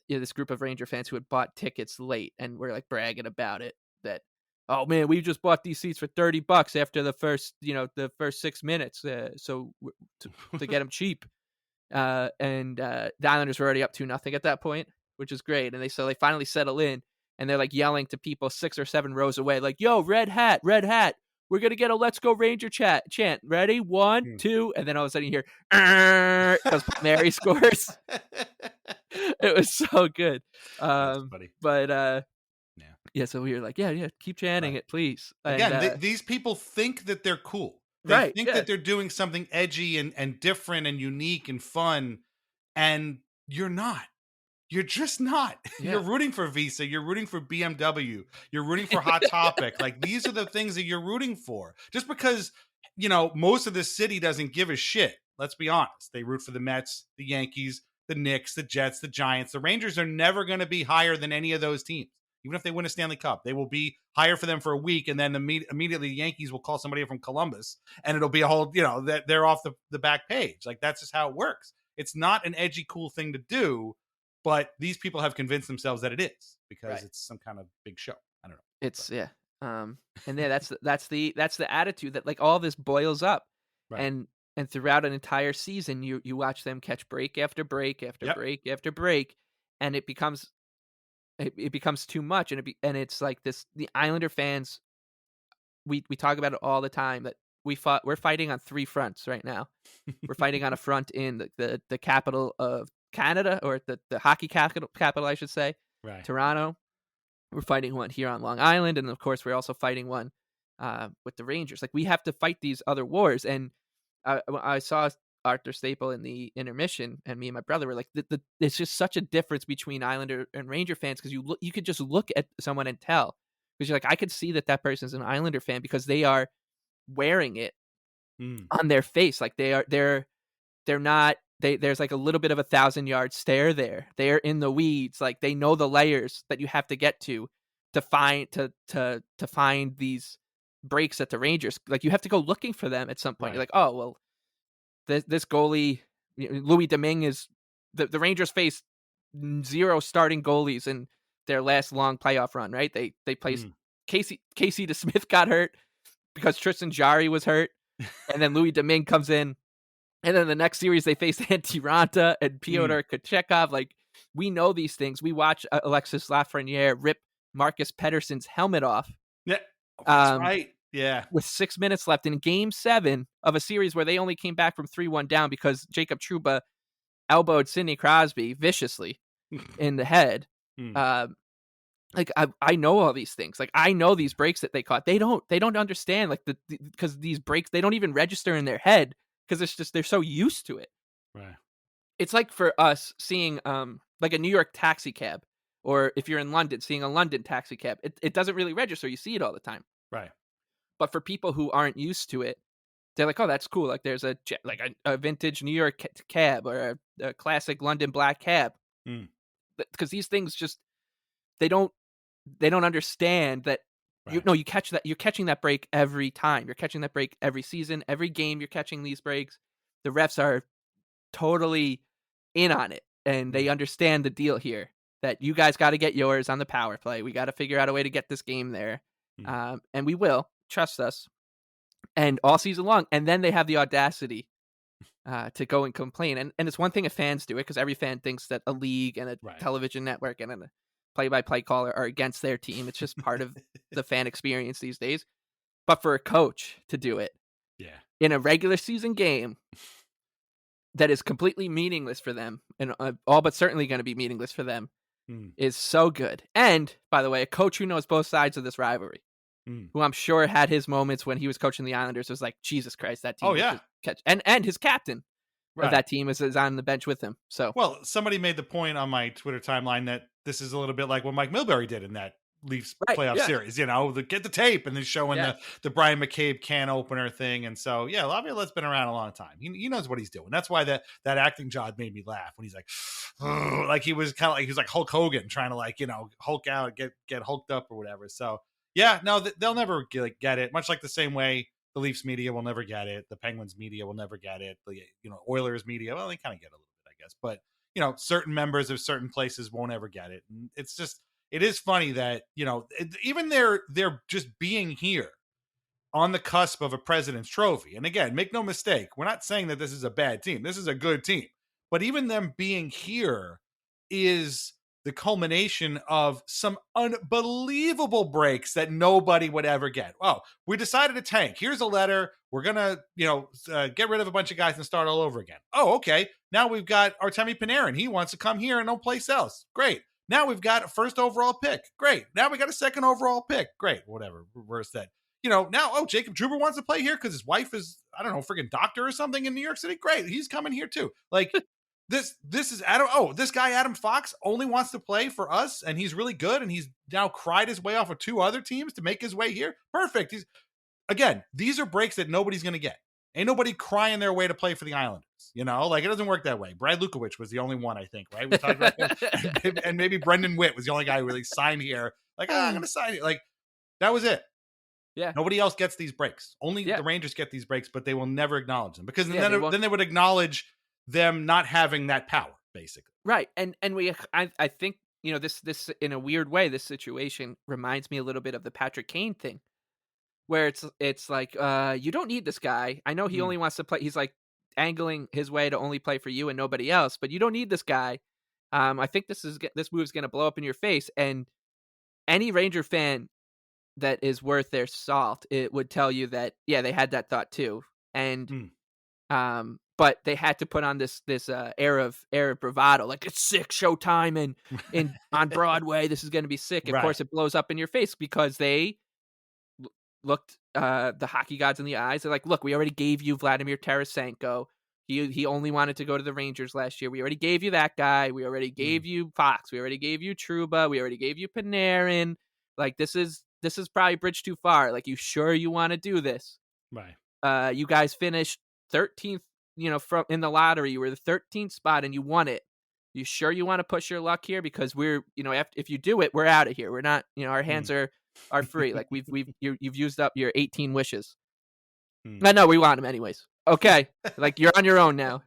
This group of Ranger fans who had bought tickets late and were like bragging about it, that, oh man, we just bought these seats for $30 after the first 6 minutes, to get them cheap. And the Islanders were already up 2-0 at that point, which is great. And they finally settle in, and they're like yelling to people 6 or 7 rows away, like, "Yo, red hat, we're gonna get a Let's Go Ranger chant. Ready? 1, 2," and then all of a sudden you hear because Mary scores. It was so good. That's funny. But yeah. So we were like, yeah, keep chanting it, please. Again, these people think that they're cool. They think that they're doing something edgy and different and unique and fun, and you're not. You're just not. Yeah. You're rooting for Visa. You're rooting for BMW. You're rooting for Hot Topic. Like, these are the things that you're rooting for. Just because, most of the city doesn't give a shit. Let's be honest. They root for the Mets, the Yankees, the Knicks, the Jets, the Giants. The Rangers are never going to be higher than any of those teams. Even if they win a Stanley Cup, they will be higher for them for a week, and then immediately the Yankees will call somebody from Columbus, and it'll be a whole, that they're off the back page. Like, that's just how it works. It's not an edgy, cool thing to do. But these people have convinced themselves that it is, because it's some kind of big show. I don't know. It's and yeah, that's the attitude that like all this boils up, and throughout an entire season, you watch them catch break after break after break after break, and it becomes too much, and it's like this. The Islander fans, we talk about it all the time, that we're fighting on 3 fronts right now. We're fighting on a front in the capital of Canada, or the hockey capital, I should say, Toronto. We're fighting one here on Long Island, and of course we're also fighting one with the Rangers. Like, we have to fight these other wars. And I saw Arthur Staple in the intermission, and me and my brother were like, it's just such a difference between Islander and Ranger fans, because you could just look at someone and tell, because you're like, I could see that person's an Islander fan because they are wearing it on their face. Like, they're not. There's like a little bit of a 1,000-yard stare there. They're in the weeds. Like, they know the layers that you have to get to find to find these breaks at the Rangers. Like, you have to go looking for them at some point. You're like, oh well, this goalie, Louis Domingue, is the Rangers faced 0 starting goalies in their last long playoff run. Right? They placed Casey DeSmith got hurt because Tristan Jarry was hurt, and then Louis Domingue comes in. And then the next series, they faced Antti Ranta and Pyotr Kochetkov. Like, we know these things. We watch Alexis Lafreniere rip Marcus Pettersson's helmet off. Yeah, that's right. Yeah. With 6 minutes left in Game 7 of a series where they only came back from 3-1 down because Jacob Trouba elbowed Sidney Crosby viciously in the head. Like, I know all these things. Like, I know these breaks that they caught. They don't understand, like, because these breaks, they don't even register in their head, because it's just, they're so used to it. Right. It's like for us seeing like a New York taxi cab, or if you're in London, seeing a London taxi cab. It doesn't really register. You see it all the time. Right. But for people who aren't used to it, they're like, oh, that's cool. Like, there's a vintage New York cab, or a classic London black cab. Because these things just, they don't understand that. You catch that. You're catching that break every time. You're catching that break every season, every game. You're catching these breaks. The refs are totally in on it, and they understand the deal here. That you guys got to get yours on the power play. We got to figure out a way to get this game there, and we will. Trust us. And all season long, and then they have the audacity to go and complain. And it's one thing if fans do it, because every fan thinks that a league and a television network and a play-by-play caller are against their team. It's just part of the fan experience these days. But for a coach to do it in a regular season game that is completely meaningless for them, and all but certainly going to be meaningless for them, is so good. And, by the way, a coach who knows both sides of this rivalry, who I'm sure had his moments when he was coaching the Islanders, was like, Jesus Christ, that team. Oh, yeah. Catch. And his captain of that team is on the bench with him. So, well, somebody made the point on my Twitter timeline that this is a little bit like what Mike Milbury did in that Leafs playoff series, get the tape and then showing the Brian McCabe can opener thing. And so, Laviolette's been around a long time. He knows what he's doing. That's why that acting job made me laugh when he's like, like he was kind of like, he was like Hulk Hogan trying to Hulk out, get hulked up or whatever. So they'll never get it, much like the same way the Leafs media will never get it. The Penguins media will never get it. The Oilers media, well, they kind of get it a little bit, I guess. But certain members of certain places won't ever get it. And it's just, it is funny that even they're just being here on the cusp of a President's Trophy. And again, make no mistake, we're not saying that this is a bad team. This is a good team. But even them being here is the culmination of some unbelievable breaks that nobody would ever get. Oh, we decided to tank. Here's a letter. We're going to, get rid of a bunch of guys and start all over again. Oh, okay. Now we've got Artemi Panarin. He wants to come here and no place else. Great. Now we've got a first overall pick. Great. Now we got a second overall pick. Great. Whatever. Reverse that. Now, Jacob Trouba wants to play here because his wife is, I don't know, freaking doctor or something in New York City. Great. He's coming here too. Like, This is Adam. Oh, this guy, Adam Fox, only wants to play for us, and he's really good, and he's now cried his way off of 2 other teams to make his way here. Perfect. These are breaks that nobody's going to get. Ain't nobody crying their way to play for the Islanders. It doesn't work that way. Brad Lukowich was the only one, I think, right? We talked about him. And maybe Brendan Witt was the only guy who really signed here. Like, I'm going to sign it. Like, that was it. Yeah. Nobody else gets these breaks. Only the Rangers get these breaks, but they will never acknowledge them because then they would acknowledge them not having that power, basically. Right. And I think, this in a weird way, this situation reminds me a little bit of the Patrick Kane thing, where it's like, you don't need this guy. I know he only wants to play. He's like angling his way to only play for you and nobody else, but you don't need this guy. I think this move is going to blow up in your face. And any Ranger fan that is worth their salt, it would tell you that, they had that thought too. And, but they had to put on this air of bravado, like it's sick showtime and on Broadway, this is going to be sick. Of course, it blows up in your face because they looked the hockey gods in the eyes. They're like, look, we already gave you Vladimir Tarasenko. He only wanted to go to the Rangers last year. We already gave you that guy. We already gave you Fox. We already gave you Trouba. We already gave you Panarin. Like, this is probably bridge too far. Like, you sure you want to do this? Right. You guys finished 13th. From in the lottery, you were the 13th spot and you won it. You sure you want to push your luck here? Because we're, if you do it, we're out of here. We're not, our hands are free. Like you've used up your 18 wishes. I know we want them anyways. Okay, like you're on your own now.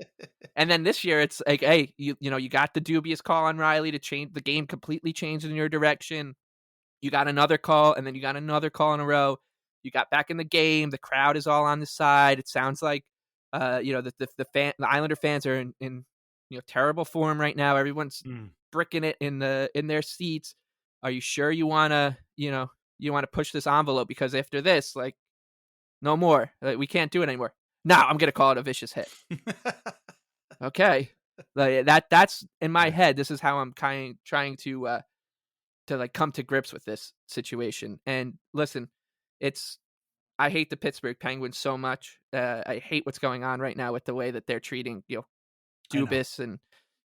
And then this year, it's like, hey, you got the dubious call on Riley to change the game, completely changed in your direction. You got another call, and then you got another call in a row. You got back in the game. The crowd is all on the side. It sounds like. The Islander fans are in terrible form right now. Everyone's bricking it in their seats. Are you sure you want to push this envelope? Because after this, like, no more. Like, we can't do it anymore. No, I'm gonna call it a vicious hit. Okay, like that's in my head. This is how I'm trying to like come to grips with this situation. And listen, I hate the Pittsburgh Penguins so much. I hate what's going on right now with the way that they're treating, Dubas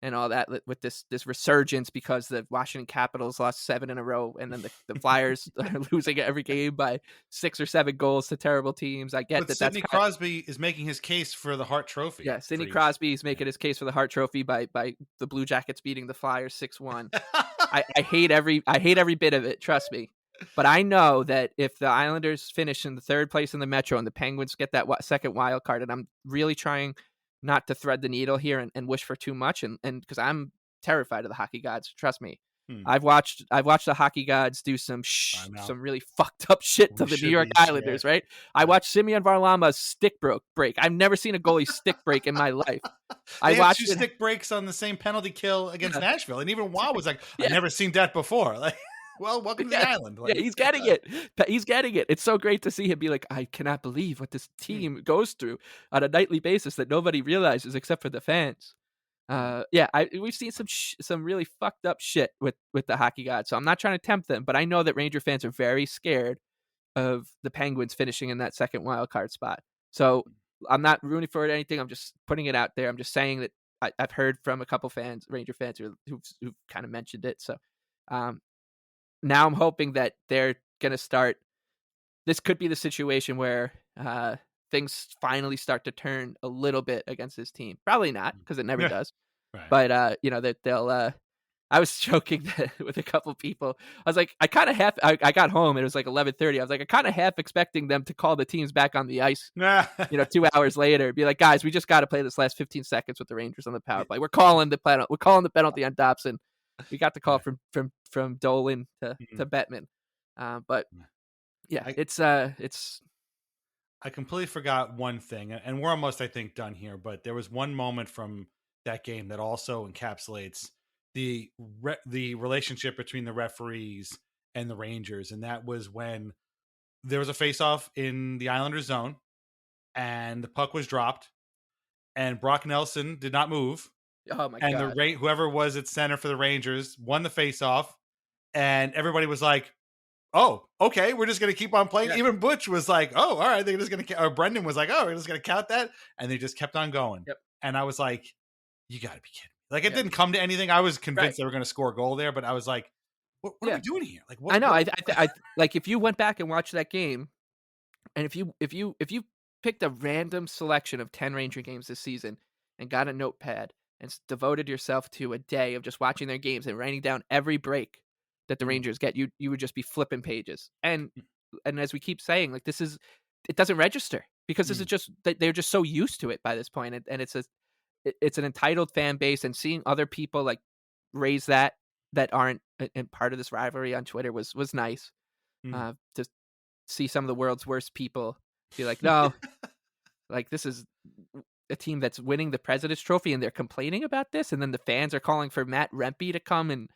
and all that with this resurgence because the Washington Capitals lost 7 in a row, and then the Flyers are losing every game by 6 or 7 goals to terrible teams. I get that. Sidney Crosby is making his case for the Hart Trophy. Yeah, Sidney Crosby is making his case for the Hart Trophy by the Blue Jackets beating the Flyers 6-1. I hate every bit of it. Trust me. But I know that if the Islanders finish in the 3rd place in the Metro and the Penguins get that second wild card, and I'm really trying not to thread the needle here and wish for too much, and because I'm terrified of the hockey gods. Trust me, I've watched the hockey gods do some really fucked up shit to the New York Islanders. Right? I watched Semyon Varlama's stick break. I've never seen a goalie stick break in my life. I watched 2 stick breaks on the same penalty kill against Nashville, and even Wow was like, I've never seen that before. Like. Well, welcome to the island. Yeah, he's getting it. He's getting it. It's so great to see him be like, I cannot believe what this team goes through on a nightly basis that nobody realizes except for the fans. We've seen some really fucked up shit with the hockey gods. So I'm not trying to tempt them, but I know that Ranger fans are very scared of the Penguins finishing in that second wild card spot. So I'm not rooting for it or anything. I'm just putting it out there. I'm just saying that I've heard from a couple fans, Ranger fans, who've kind of mentioned it. So now I'm hoping that they're going to start. This could be the situation where things finally start to turn a little bit against this team. Probably not, because it never does. Right. But that they'll. I was joking with a couple people. I was like, I kind of I got home and it was like 11:30. I was like, I kind of half expecting them to call the teams back on the ice. 2 hours later, be like, guys, we just got to play this last 15 seconds with the Rangers on the power play. We're calling the penalty. We're calling the penalty on Dobson. We got the call from Dolan to Bettman. But yeah, it's. I completely forgot one thing, and we're almost, I think, done here. But there was one moment from that game that also encapsulates the relationship between the referees and the Rangers, and that was when there was a face-off in the Islanders zone, and the puck was dropped, and Brock Nelson did not move. Oh my god! And whoever was at center for the Rangers won the face-off, and everybody was like, "Oh, okay, we're just going to keep on playing." Yeah. Even Butch was like, "Oh, all right, they're just going to." Or Brendan was like, "Oh, we're just going to count that," and they just kept on going. Yep. And I was like, "You got to be kidding!" Like it didn't come to anything. I was convinced they were going to score a goal there, but I was like, "What are we doing here?" Like, what, I know. I like if you went back and watched that game, and if you picked a random selection of 10 Ranger games this season and got a notepad and devoted yourself to a day of just watching their games and writing down every break that the Rangers get, you would just be flipping pages. And as we keep saying, like it doesn't register because this is just they're just so used to it by this point, and it's an entitled fan base, and seeing other people like raise that aren't and part of this rivalry on Twitter was nice. To see some of the world's worst people be like, no, like this is a team that's winning the President's Trophy and they're complaining about this, and then the fans are calling for Matt Rempe to come and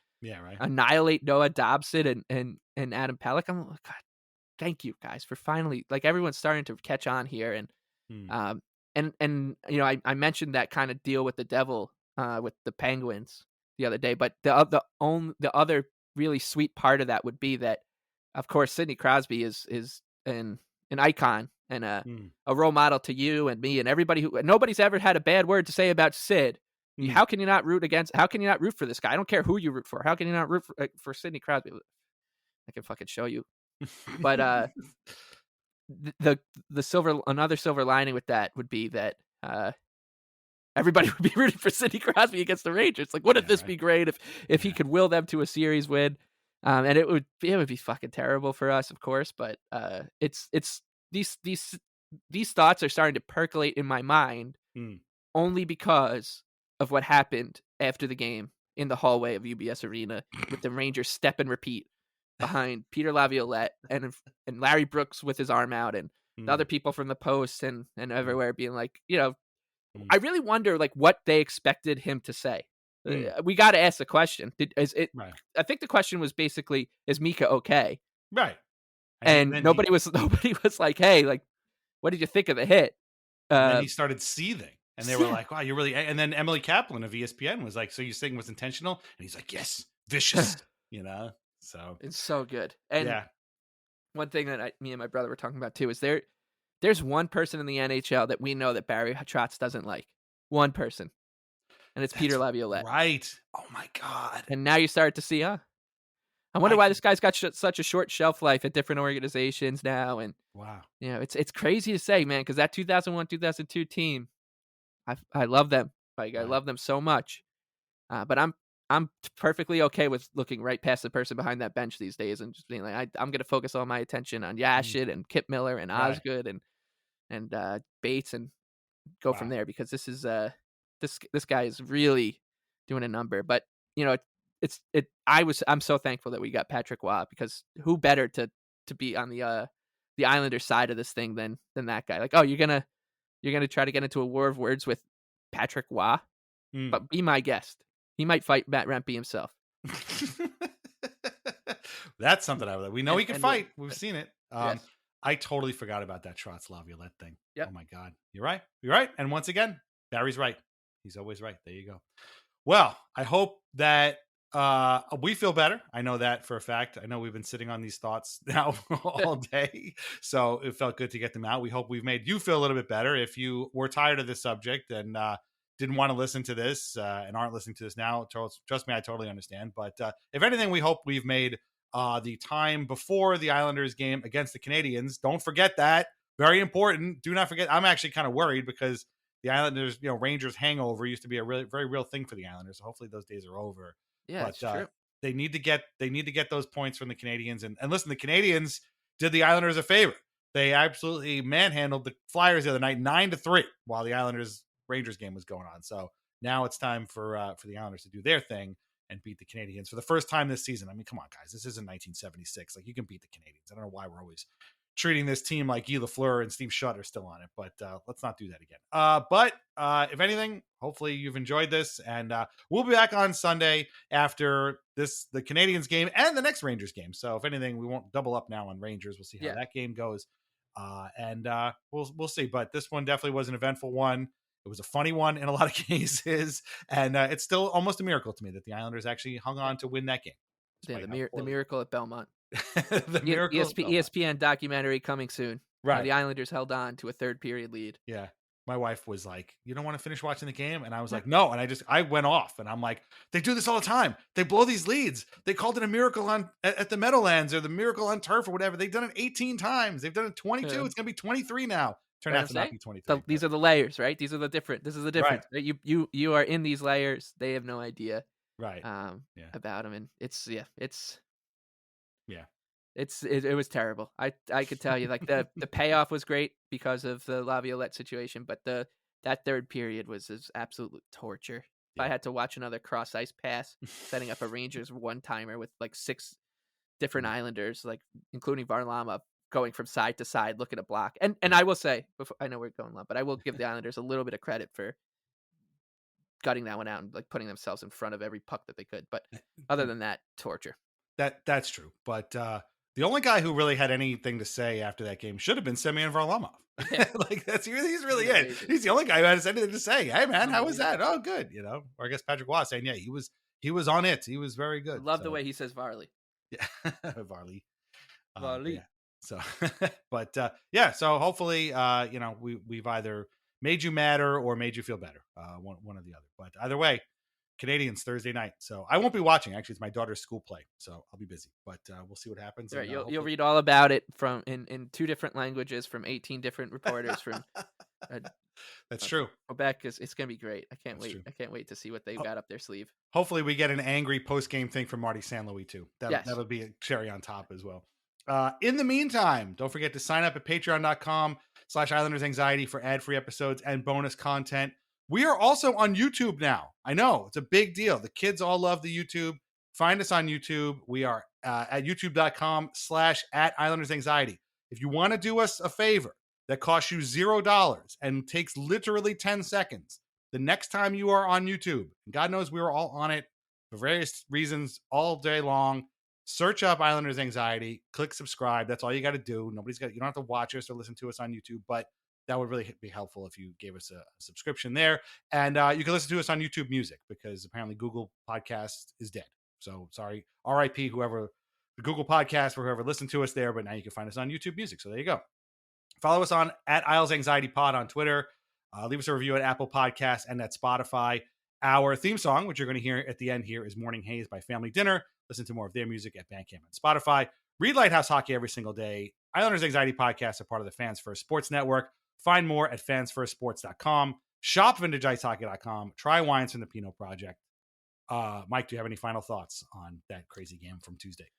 annihilate Noah Dobson and Adam Pelech. I'm like, God, thank you guys for finally, like, everyone's starting to catch on here, and I mentioned that kind of deal with the Devil with the Penguins the other day, but the other really sweet part of that would be that, of course, Sidney Crosby is an icon and a role model to you and me and everybody nobody's ever had a bad word to say about Sid. How can you not root for this guy? I don't care who you root for. How can you not root for Sidney Crosby? I can fucking show you. But another silver lining with that would be that everybody would be rooting for Sidney Crosby against the Rangers. Like, wouldn't this be great if he could will them to a series win? And it would be fucking terrible for us, of course. But it's these thoughts are starting to percolate in my mind only because of what happened after the game in the hallway of UBS Arena with the Rangers step and repeat behind Peter Laviolette and Larry Brooks with his arm out, and the other people from the Post and everywhere being like, I really wonder like what they expected him to say. We got to ask the question. I think the question was basically, is Mika okay? Right. And nobody was like, hey, like, what did you think of the hit? And then he started seething. And they were like, wow, you're really... And then Emily Kaplan of ESPN was like, so you're saying it was intentional? And he's like, yes, vicious, So it's so good. And one thing that me and my brother were talking about too is there's one person in the NHL that we know that Barry Trotz doesn't like. One person. And it's Peter Laviolette. Right. Oh my God. And now you start to see, I wonder why this guy's got such a short shelf life at different organizations now. And wow. It's crazy to say, man, because that 2001, 2002 team, I love them. Like, I love them so much. But I'm perfectly okay with looking right past the person behind that bench these days and just being like, I'm going to focus all my attention on Yashid and Kip Miller and Osgood and Bates and go from there, because this is this guy is really doing a number. But I'm so thankful that we got Patrick Waugh, because who better to be on the Islanders side of this thing than that guy? Like, oh, you're gonna try to get into a war of words with Patrick Waugh, but be my guest. He might fight Matt Rempe himself. That's something I would like. We know he can fight. We've seen it. Yes. I totally forgot about that Trotz Laviolette thing. Yep. Oh my God. You're right. You're right. And once again, Barry's right. He's always right. There you go. Well, I hope that we feel better. I know that for a fact. I know we've been sitting on these thoughts now all day. So it felt good to get them out. We hope we've made you feel a little bit better. If you were tired of this subject and didn't want to listen to this and aren't listening to this now, trust me, I totally understand. But if anything, we hope we've made the time before the Islanders game against the Canadians. Don't forget that. Very important. Do not forget. I'm actually kind of worried because the Islanders, Rangers hangover used to be a really very real thing for the Islanders. So hopefully those days are over. Yeah, it's true. They need to get those points from the Canadians. And listen, the Canadians did the Islanders a favor. They absolutely manhandled the Flyers the other night 9-3 while the Islanders Rangers game was going on. So now it's time for the Islanders to do their thing and beat the Canadians for the first time this season. I mean, come on, guys. This isn't 1976. Like, you can beat the Canadians. I don't know why we're always treating this team like Guy Lafleur and Steve Shutt are still on it, but let's not do that again. But if anything, hopefully you've enjoyed this, and we'll be back on Sunday after the Canadians game and the next Rangers game. So if anything, we won't double up now on Rangers. We'll see how that game goes, and we'll see. But this one definitely was an eventful one. It was a funny one in a lot of cases, and it's still almost a miracle to me that the Islanders actually hung on to win that game. Yeah, the miracle at Belmont. The miracle. ESPN documentary coming soon. Right. The Islanders held on to a third period lead. Yeah. My wife was like, "You don't want to finish watching the game?" And I was like, "No." And I went off, and I'm like, "They do this all the time. They blow these leads. They called it a miracle at the Meadowlands or the miracle on turf or whatever. They've done it 18 times. They've done it 22. It's going to be 23 now. Turned out to not be 23. These are the layers, right? This is the difference. Right. You are in these layers. They have no idea, right? About them, and it was terrible. I could tell you, like, the payoff was great because of the Laviolette situation, but that third period was absolute torture. If I had to watch another cross ice pass, setting up a Rangers one-timer with like 6 different Islanders, like including Varlamov, going from side to side, looking to block. And I will say, I know we're going long, but I will give the Islanders a little bit of credit for gutting that one out and like putting themselves in front of every puck that they could. But other than that, torture. That's true. But the only guy who really had anything to say after that game should have been Semyon Varlamov. Yeah. Like, he's really it. He's the only guy who had anything to say. Hey man, how was that? Oh, good. Or I guess Patrick Waugh saying, yeah, he was on it. He was very good. Love the way he says Varley. Yeah, Varley. Varley. Yeah. So, but so hopefully, we've either made you madder or made you feel better, one or the other. But either way, Canadians Thursday night. So I won't be watching. Actually, it's my daughter's school play, so I'll be busy. But we'll see what happens. Right, you'll read all about it from in 2 different languages from 18 different reporters from. That's true. Quebec it's gonna be great. I can't wait. True. I can't wait to see what they've got up their sleeve. Hopefully, we get an angry post game thing from Marty St. Louis too. That'll be a cherry on top as well. In the meantime, don't forget to sign up at patreon.com/IslandersAnxiety for ad-free episodes and bonus content. We are also on YouTube now. I know, it's a big deal. The kids all love the YouTube. Find us on YouTube. We are at youtube.com/@IslandersAnxiety. If you want to do us a favor that costs you $0 and takes literally 10 seconds, the next time you are on YouTube, and God knows we were all on it for various reasons all day long, search up Islanders Anxiety, click subscribe. That's all you got to do. You don't have to watch us or listen to us on YouTube, but that would really be helpful if you gave us a subscription there. And you can listen to us on YouTube Music because apparently Google Podcast is dead. So sorry, RIP the Google Podcast for whoever listened to us there, but now you can find us on YouTube Music. So there you go. Follow us on @IslandAnxietyPod on Twitter. Leave us a review at Apple Podcasts and at Spotify. Our theme song, which you're going to hear at the end here, is Morning Haze by Family Dinner. Listen to more of their music at Bandcamp and Spotify. Read Lighthouse Hockey every single day. Islanders Anxiety Podcast are part of the Fans First Sports Network. Find more at fansfirstsports.com. Shop vintageIceHockey.com. Try wines from the Pinot Project. Mike, do you have any final thoughts on that crazy game from Tuesday?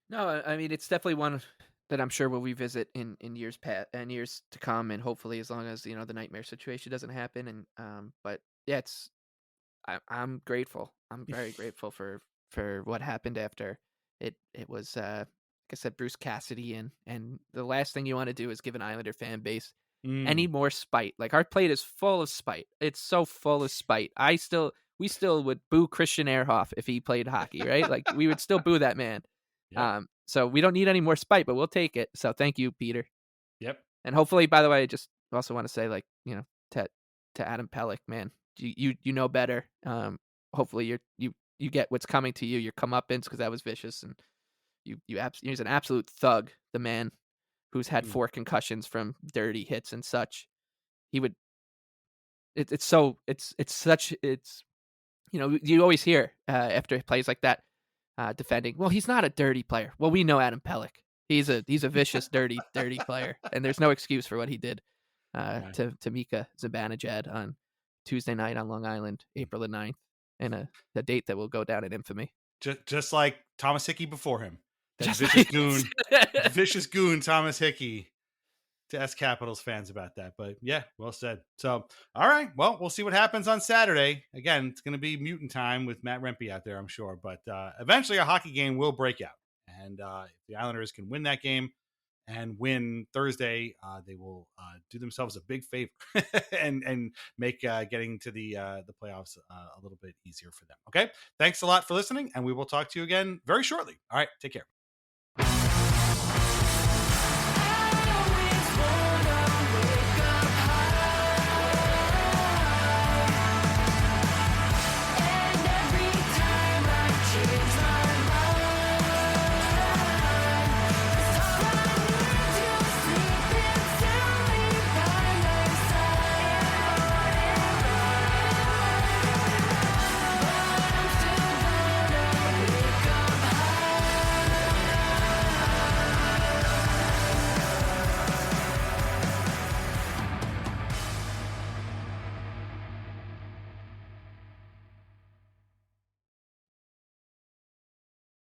No, I mean, it's definitely one that I'm sure we'll revisit in years to come, and hopefully as long as the nightmare situation doesn't happen. And but yeah, I'm grateful. I'm very grateful for what happened after it was like I said, Bruce Cassidy, and the last thing you want to do is give an Islander fan base any more spite. Like, our plate is full of spite. It's so full of spite. We still would boo Christian Ehrhoff if he played hockey, right? Like, we would still boo that man. Yep. So we don't need any more spite, but we'll take it. So thank you, Peter. Yep. And hopefully, by the way, I just also want to say, like, to Adam Pelech, man, you know better. Hopefully you get what's coming to you. Your comeuppance, because that was vicious, and he's an absolute thug. The man who's had 4 concussions from dirty hits and such. He would. It's you always hear after plays like that, defending. Well, he's not a dirty player. Well, we know Adam Pelech. He's a vicious, dirty player, and there's no excuse for what he did to Mika Zibanejad on Tuesday night on Long Island, April the 9th, and a date that will go down in infamy. Just like Thomas Hickey before him. That Just vicious goon, vicious goon Thomas Hickey. To ask Capitals fans about that, but yeah, well said. So, all right, well, we'll see what happens on Saturday. Again, it's going to be mutant time with Matt Rempe out there, I'm sure, but eventually a hockey game will break out, and if the Islanders can win that game and win Thursday, they will do themselves a big favor and make getting to the playoffs a little bit easier for them. Okay, thanks a lot for listening, and we will talk to you again very shortly. All right, take care.